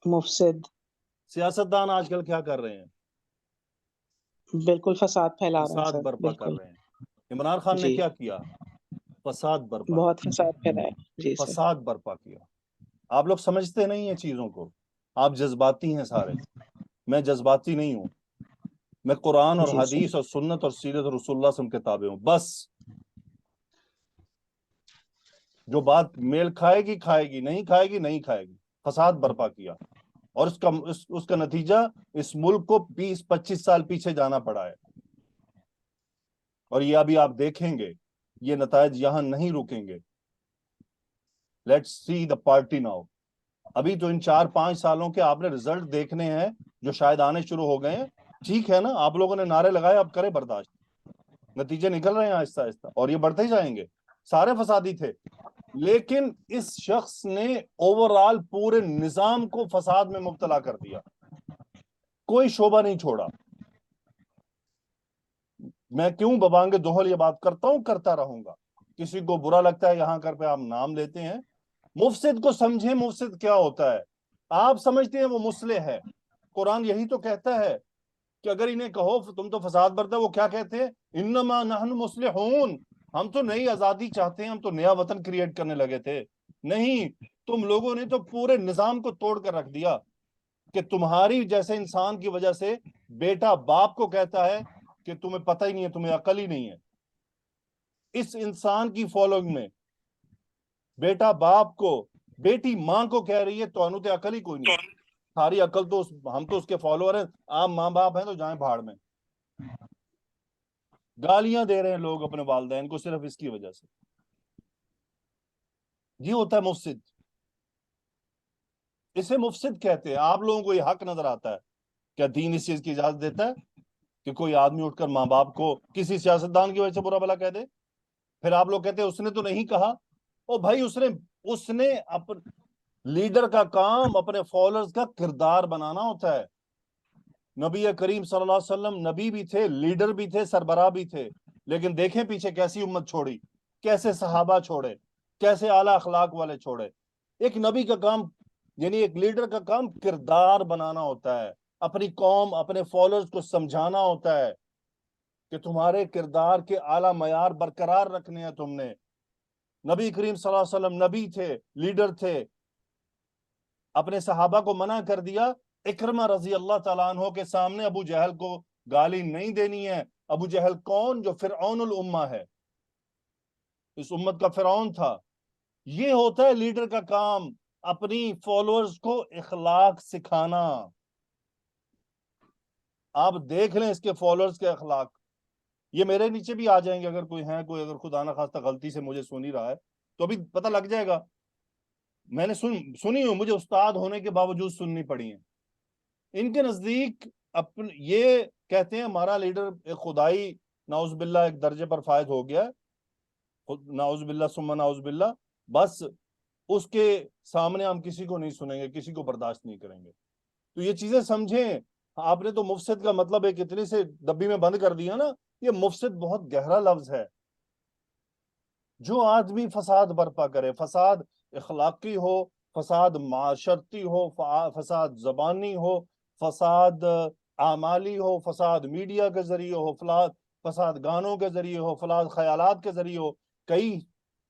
مفسد. سیاستدان آج کل کیا کر رہے ہیں؟ بالکل فساد پھیلا رہے ہیں فساد سر برپا کر بالکل. رہے ہیں. عمران خان نے جی کیا کیا؟ فساد برپا بہت فساد پھیلایا. جی سر. فساد برپا کیا. آپ لوگ سمجھتے نہیں ہیں چیزوں کو، آپ جذباتی ہیں سارے. میں جذباتی نہیں ہوں، میں قرآن اور جی سر. حدیث اور سنت اور سیرت رسول اللہ صلی اللہ علیہ وسلم کے تابع ہوں. بس جو بات میل کھائے گی کھائے گی، نہیں کھائے گی نہیں کھائے گی. فساد برپا کیا، اور اس کا نتیجہ اس ملک کو 20-25 سال پیچھے جانا پڑا ہے. اور یہ ابھی آپ دیکھیں گے، یہ نتائج یہاں نہیں رکیں گے. Let's see the party now. ابھی تو ان 4-5 سالوں کے آپ نے رزلٹ دیکھنے ہیں جو شاید آنے شروع ہو گئے ہیں. ٹھیک ہے نا، آپ لوگوں نے نعرے لگائے، اب کریں برداشت. نتیجے نکل رہے ہیں آہستہ آہستہ، اور یہ بڑھتے ہی جائیں گے. سارے فسادی تھے، لیکن اس شخص نے اوورآل پورے نظام کو فساد میں مبتلا کر دیا، کوئی شعبہ نہیں چھوڑا. میں کیوں ببانگ دوہل یہ بات کرتا ہوں، کرتا رہوں گا. کسی کو برا لگتا ہے یہاں کر پہ آپ نام لیتے ہیں. مفسد کو سمجھیں، مفسد کیا ہوتا ہے. آپ سمجھتے ہیں وہ مصلح ہے، قرآن یہی تو کہتا ہے کہ اگر انہیں کہو تم تو فساد برتا، وہ کیا کہتے ہیں؟ انما نحن مصلحون، ہم تو نئی آزادی چاہتے ہیں، ہم تو نیا وطن کریٹ کرنے لگے تھے. نہیں، تم لوگوں نے تو پورے نظام کو توڑ کر رکھ دیا کہ تمہاری جیسے انسان کی وجہ سے بیٹا باپ کو کہتا ہے کہ تمہیں پتہ ہی نہیں ہے، تمہیں عقل ہی نہیں ہے. اس انسان کی فالوئنگ میں بیٹا باپ کو، بیٹی ماں کو کہہ رہی ہے تو انو تے عقل ہی کوئی نہیں، ساری عقل تو ہم تو اس کے فالوور ہیں، آپ ماں باپ ہیں تو جائیں بھاڑ میں. گالیاں دے رہے ہیں لوگ اپنے والدین کو صرف اس کی وجہ سے. یہ ہوتا ہے مفسد، اسے مفسد کہتے ہیں. آپ لوگوں کو یہ حق نظر آتا ہے؟ کیا دین اس چیز کی اجازت دیتا ہے کہ کوئی آدمی اٹھ کر ماں باپ کو کسی سیاستدان کی وجہ سے برا بھلا کہہ دے؟ پھر آپ لوگ کہتے ہیں اس نے تو نہیں کہا. او بھائی، اس نے لیڈر کا کام اپنے فالوورز کا کردار بنانا ہوتا ہے. نبی کریم صلی اللہ علیہ وسلم نبی بھی تھے، لیڈر بھی تھے، سربراہ بھی تھے، لیکن دیکھیں پیچھے کیسی امت چھوڑی، کیسے صحابہ چھوڑے، کیسے اعلیٰ اخلاق والے چھوڑے۔ ایک نبی کا کام، یعنی ایک لیڈر کا کام کردار بنانا ہوتا ہے، اپنی قوم، اپنے فالوورز کو سمجھانا ہوتا ہے کہ تمہارے کردار کے اعلیٰ معیار برقرار رکھنے ہیں تم نے۔ نبی کریم صلی اللہ علیہ وسلم نبی تھے، لیڈر تھے، اپنے صحابہ کو منع کر دیا اکرمہ رضی اللہ تعالیٰ عنہ کے سامنے ابو جہل کو گالی نہیں دینی ہے۔ ابو جہل کون؟ جو فرعون الامہ ہے، اس امت کا فرعون تھا۔ یہ ہوتا ہے لیڈر کا کام، اپنی فالوورز کو اخلاق سکھانا۔ آپ دیکھ لیں اس کے فالوورز کے اخلاق، یہ میرے نیچے بھی آ جائیں گے اگر کوئی ہیں، کوئی اگر خدا نہ خواستہ غلطی سے مجھے سن ہی رہا ہے تو ابھی پتہ لگ جائے گا۔ میں نے سنی ہوں، مجھے استاد ہونے کے باوجود سننی پڑی ہیں۔ ان کے نزدیک یہ کہتے ہیں ہمارا لیڈر ایک خدائی نعوذ باللہ ایک درجے پر فائز ہو گیا ہے، نعوذ باللہ ثم نعوذ باللہ، بس اس کے سامنے ہم کسی کو نہیں سنیں گے، کسی کو برداشت نہیں کریں گے۔ تو یہ چیزیں سمجھیں۔ آپ نے تو مفسد کا مطلب ایک اتنی سے ڈبی میں بند کر دیا نا، یہ مفسد بہت گہرا لفظ ہے۔ جو آدمی فساد برپا کرے، فساد اخلاقی ہو، فساد معاشرتی ہو، فساد زبانی ہو، فساد اعمالی ہو، فساد میڈیا کے ذریعے ہو، فساد گانوں کے ذریعے ہو، فساد خیالات کے ذریعے ہو۔ کئی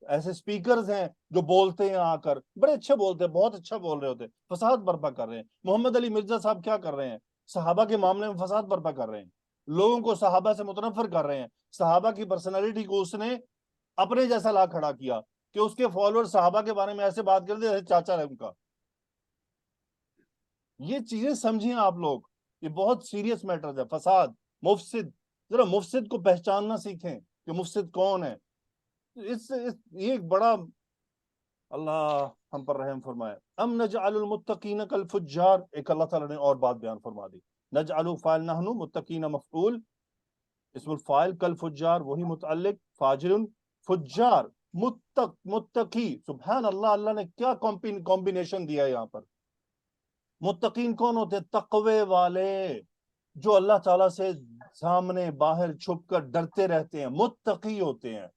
ایسے سپیکرز ہیں جو بولتے ہیں آ کر، بڑے اچھے بولتے ہیں، بہت اچھا بول رہے ہوتے، فساد برپا کر رہے ہیں۔ محمد علی مرزا صاحب کیا کر رہے ہیں؟ صحابہ کے معاملے میں فساد برپا کر رہے ہیں، لوگوں کو صحابہ سے متنفر کر رہے ہیں۔ صحابہ کی پرسنالٹی کو اس نے اپنے جیسا لا کھڑا کیا کہ اس کے فالوور صحابہ کے بارے میں ایسے بات کرتے جیسے چاچا ہے ان کا۔ یہ چیزیں سمجھیں آپ لوگ، یہ بہت سیریس میٹرز ہے۔ فساد، مفسد، ذرا مفسد کو پہچاننا سیکھیں کہ مفسد کون ہے۔ یہ ایک بڑا، اللہ ہم پر رحم فرمائے۔ ام نجعل المتقین کالفجار، ایک اللہ تعالیٰ نے اور بات بیان فرما دی۔ نجعل فاعل نحن، متقین مفعول، اسم الفاعل کالفجار وہی متعلق، فاجر فجار متقی۔ سبحان اللہ، اللہ نے کیا کمبینیشن دیا ہے یہاں پر۔ متقین کون ہوتے ہیں؟ تقوی والے، جو اللہ تعالیٰ سے سامنے باہر چھپ کر ڈرتے رہتے ہیں، متقی ہوتے ہیں۔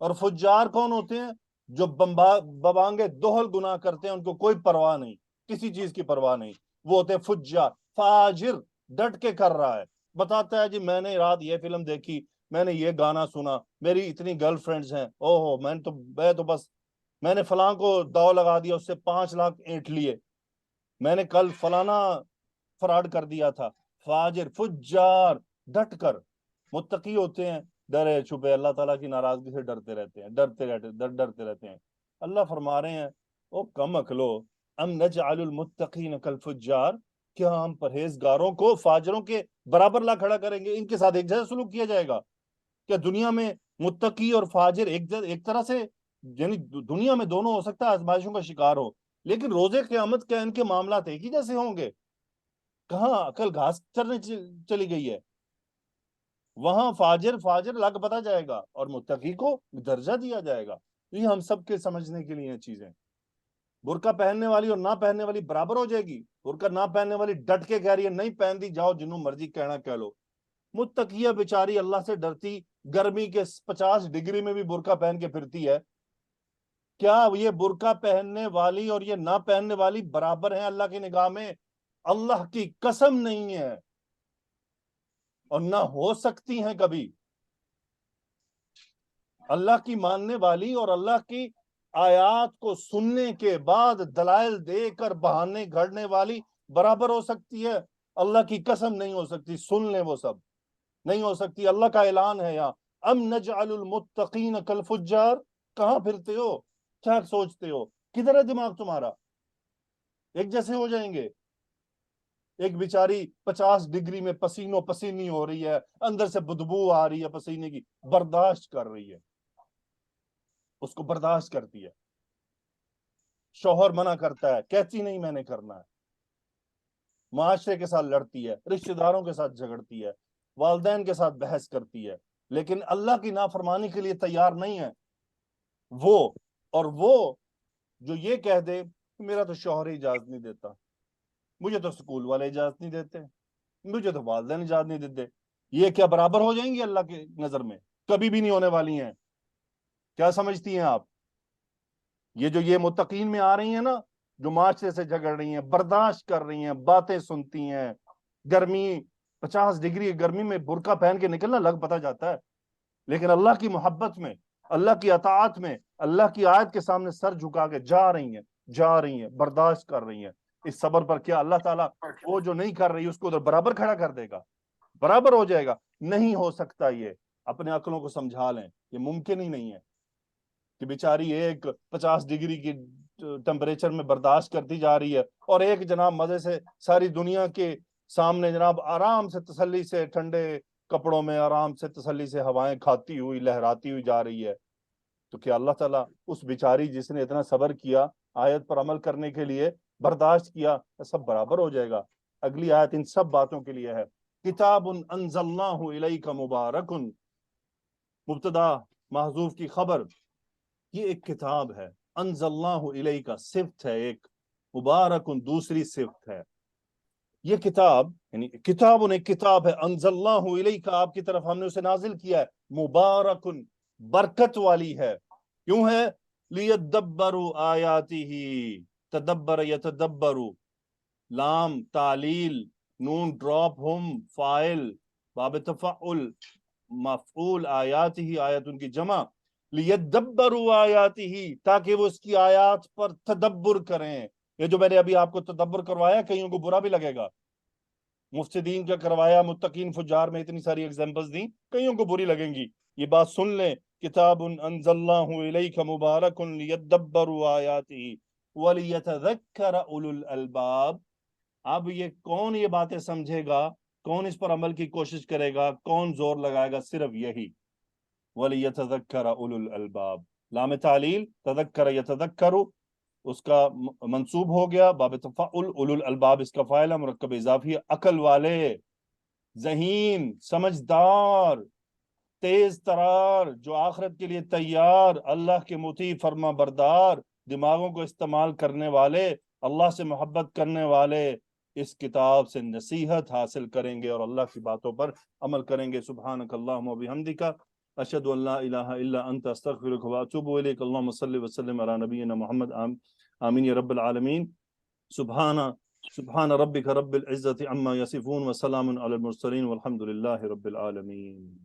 اور فجار کون ہوتے ہیں؟ جو ببانگے دوہل گناہ کرتے ہیں، ان کو کوئی پرواہ نہیں، کسی چیز کی پرواہ نہیں، وہ ہوتے ہیں فجار۔ فاجر ڈٹ کے کر رہا ہے، بتاتا ہے جی میں نے رات یہ فلم دیکھی، میں نے یہ گانا سنا، میری اتنی گرل فرینڈز ہیں، اوہو میں نے فلاں کو داؤ لگا دیا، اس سے 5 لاکھ اینٹ لیے، میں نے کل فلانا فراڈ کر دیا تھا۔ فاجر فجار ڈٹ کر۔ متقی ہوتے ہیں ڈرے چھپے، اللہ تعالیٰ کی ناراضگی سے ڈرتے رہتے ہیں، ڈرتے رہتے ہیں۔ اللہ فرما رہے ہیں او کم عقلو، ام نجعل المتقین کالفجار، کیا ہم پرہیزگاروں کو فاجروں کے برابر لا کھڑا کریں گے؟ ان کے ساتھ ایک جیسا سلوک کیا جائے گا کیا؟ دنیا میں متقی اور فاجر ایک طرح سے، یعنی دنیا میں دونوں ہو سکتا ہے آزمائشوں کا شکار ہو، لیکن روزے قیامت کیا ان کے معاملات ایک ہی جیسے ہوں گے؟ کہاں عقل گھاس چرنے چلی گئی ہے؟ وہاں فاجر لگ پتا جائے گا اور متقی کو درجہ دیا جائے گا۔ یہ ہم سب کے سمجھنے کے لیے چیزیں۔ برقع پہننے والی اور نہ پہننے والی برابر ہو جائے گی؟ برقع نہ پہننے والی ڈٹ کے کہہ رہی ہے نہیں پہن دی، جاؤ جنوں مرضی کہنا کہہ لو۔ متقیہ بیچاری اللہ سے ڈرتی، گرمی کے 50 ڈگری میں بھی برقع پہن کے پھرتی ہے۔ کیا یہ برقع پہننے والی اور یہ نہ پہننے والی برابر ہیں اللہ کی نگاہ میں؟ اللہ کی قسم نہیں ہے، اور نہ ہو سکتی ہیں کبھی۔ اللہ کی ماننے والی اور اللہ کی آیات کو سننے کے بعد دلائل دے کر بہانے گھڑنے والی برابر ہو سکتی ہے؟ اللہ کی قسم نہیں ہو سکتی، سن لیں وہ سب، نہیں ہو سکتی۔ اللہ کا اعلان ہے یہاں، ام نجعل المتقین کالفجار۔ کہاں پھرتے ہو؟ کیا سوچتے ہو؟ کدھر ہے دماغ تمہارا؟ ایک جیسے ہو جائیں گے؟ ایک بیچاری 50 ڈگری میں پسینوں پسینی ہو رہی ہے، اندر سے بدبو آ رہی ہے پسینے کی، برداشت کر رہی ہے، اس کو برداشت کرتی ہے۔ شوہر منع کرتا ہے، کہتی نہیں میں نے کرنا ہے۔ معاشرے کے ساتھ لڑتی ہے، رشتہ داروں کے ساتھ جھگڑتی ہے، والدین کے ساتھ بحث کرتی ہے، لیکن اللہ کی نافرمانی کے لیے تیار نہیں ہے۔ وہ جو یہ کہہ دے میرا تو شوہر ہی اجازت نہیں دیتا، مجھے تو سکول والے اجازت نہیں دیتے، مجھے تو والدین اجازت نہیں دیتے. یہ کیا برابر ہو جائیں گی اللہ کی نظر میں؟ کبھی بھی نہیں ہونے والی ہیں. کیا سمجھتی ہیں آپ؟ یہ متقین میں آ رہی ہیں نا، جو معاشرے سے جھگڑ رہی ہیں، برداشت کر رہی ہیں، باتیں سنتی ہیں، گرمی 50 ڈگری گرمی میں برقع پہن کے نکلنا لگ پتہ جاتا ہے، لیکن اللہ کی محبت میں، اللہ کی اطاعت میں، اللہ کی آیت کے سامنے سر جھکا کے جا رہی ہیں، برداشت کر رہی ہیں. اس صبر پر کیا اللہ تعالیٰ وہ جو نہیں کر رہی اس کو ادھر برابر کھڑا کر دے گا؟ برابر ہو جائے گا؟ نہیں ہو سکتا. یہ اپنے عقلوں کو سمجھا لیں، یہ ممکن ہی نہیں ہے کہ بیچاری ایک 50 ڈگری کی ٹمپریچر میں برداشت کرتی جا رہی ہے، اور ایک جناب مزے سے ساری دنیا کے سامنے جناب آرام سے تسلی سے ٹھنڈے کپڑوں میں آرام سے تسلی سے ہوائیں کھاتی ہوئی لہراتی ہوئی جا رہی ہے. تو کیا اللہ تعالیٰ اس بیچاری جس نے اتنا صبر کیا آیت پر عمل کرنے کے لیے، برداشت کیا، سب برابر ہو جائے گا؟ اگلی آیت ان سب باتوں کے لیے ہے. کتاب انزلناہ الیک مبارک، مبتدا محذوف کی خبر، یہ ایک کتاب ہے. انزلناہ الیک صفت ہے ایک، مبارک دوسری صفت ہے. یہ کتاب یعنی کتاب ایک کتاب ہے، انزلناہ الیک آپ کی طرف ہم نے اسے نازل کیا ہے، مبارک برکت والی ہے. کیوں ہے؟ لیدبروا آیاتہ، تدبر یتدبروا، لام تعلیل، نون ڈراپ، ہم فاعل، باب تفعل، مفعول، آیات ہی آیت ان کی جمع، لیدبروا آیاتہ تاکہ وہ اس کی آیات پر تدبر کریں. یہ جو میں نے ابھی آپ کو تدبر کروایا کئیوں کو برا بھی لگے گا، مفسدین کا کروایا، متقین فجار میں اتنی ساری ایگزامپلز دیں، کئیوں کو بری لگیں گی. یہ بات سن لیں، کتاب انزلناہ الیک مبارک لیدبروا آیاتہ ولیتذکر اولو الالباب. اب یہ کون یہ باتیں سمجھے گا، کون اس پر عمل کی کوشش کرے گا، کون زور لگائے گا؟ صرف یہی، وَلِيَتَذَكَّرَ أُولُو الْأَلْبَابِ. لام تعلیل تذکر یتذکر اس کا منصوب ہو گیا، باب تفعل، اولو الالباب اس کا فاعل ہے، مرکب اضافی، عقل والے، ذہین، سمجھدار، تیز ترار، جو آخرت کے لیے تیار، اللہ کے مطیع فرما بردار، دماغوں کو استعمال کرنے والے، اللہ سے محبت کرنے والے اس کتاب سے نصیحت حاصل کریں گے اور اللہ کی باتوں پر عمل کریں گے. سبحانک اللہم و بحمدک، اشہد ان لا الہ الا انت، استغفرک و اتوب الیک. اللہم صلی وسلم علی نبینا محمد. آمین یا رب العالمین. سبحان ربک رب العزت عما یصفون وسلام علی المرسلین والحمد للہ رب العالمین.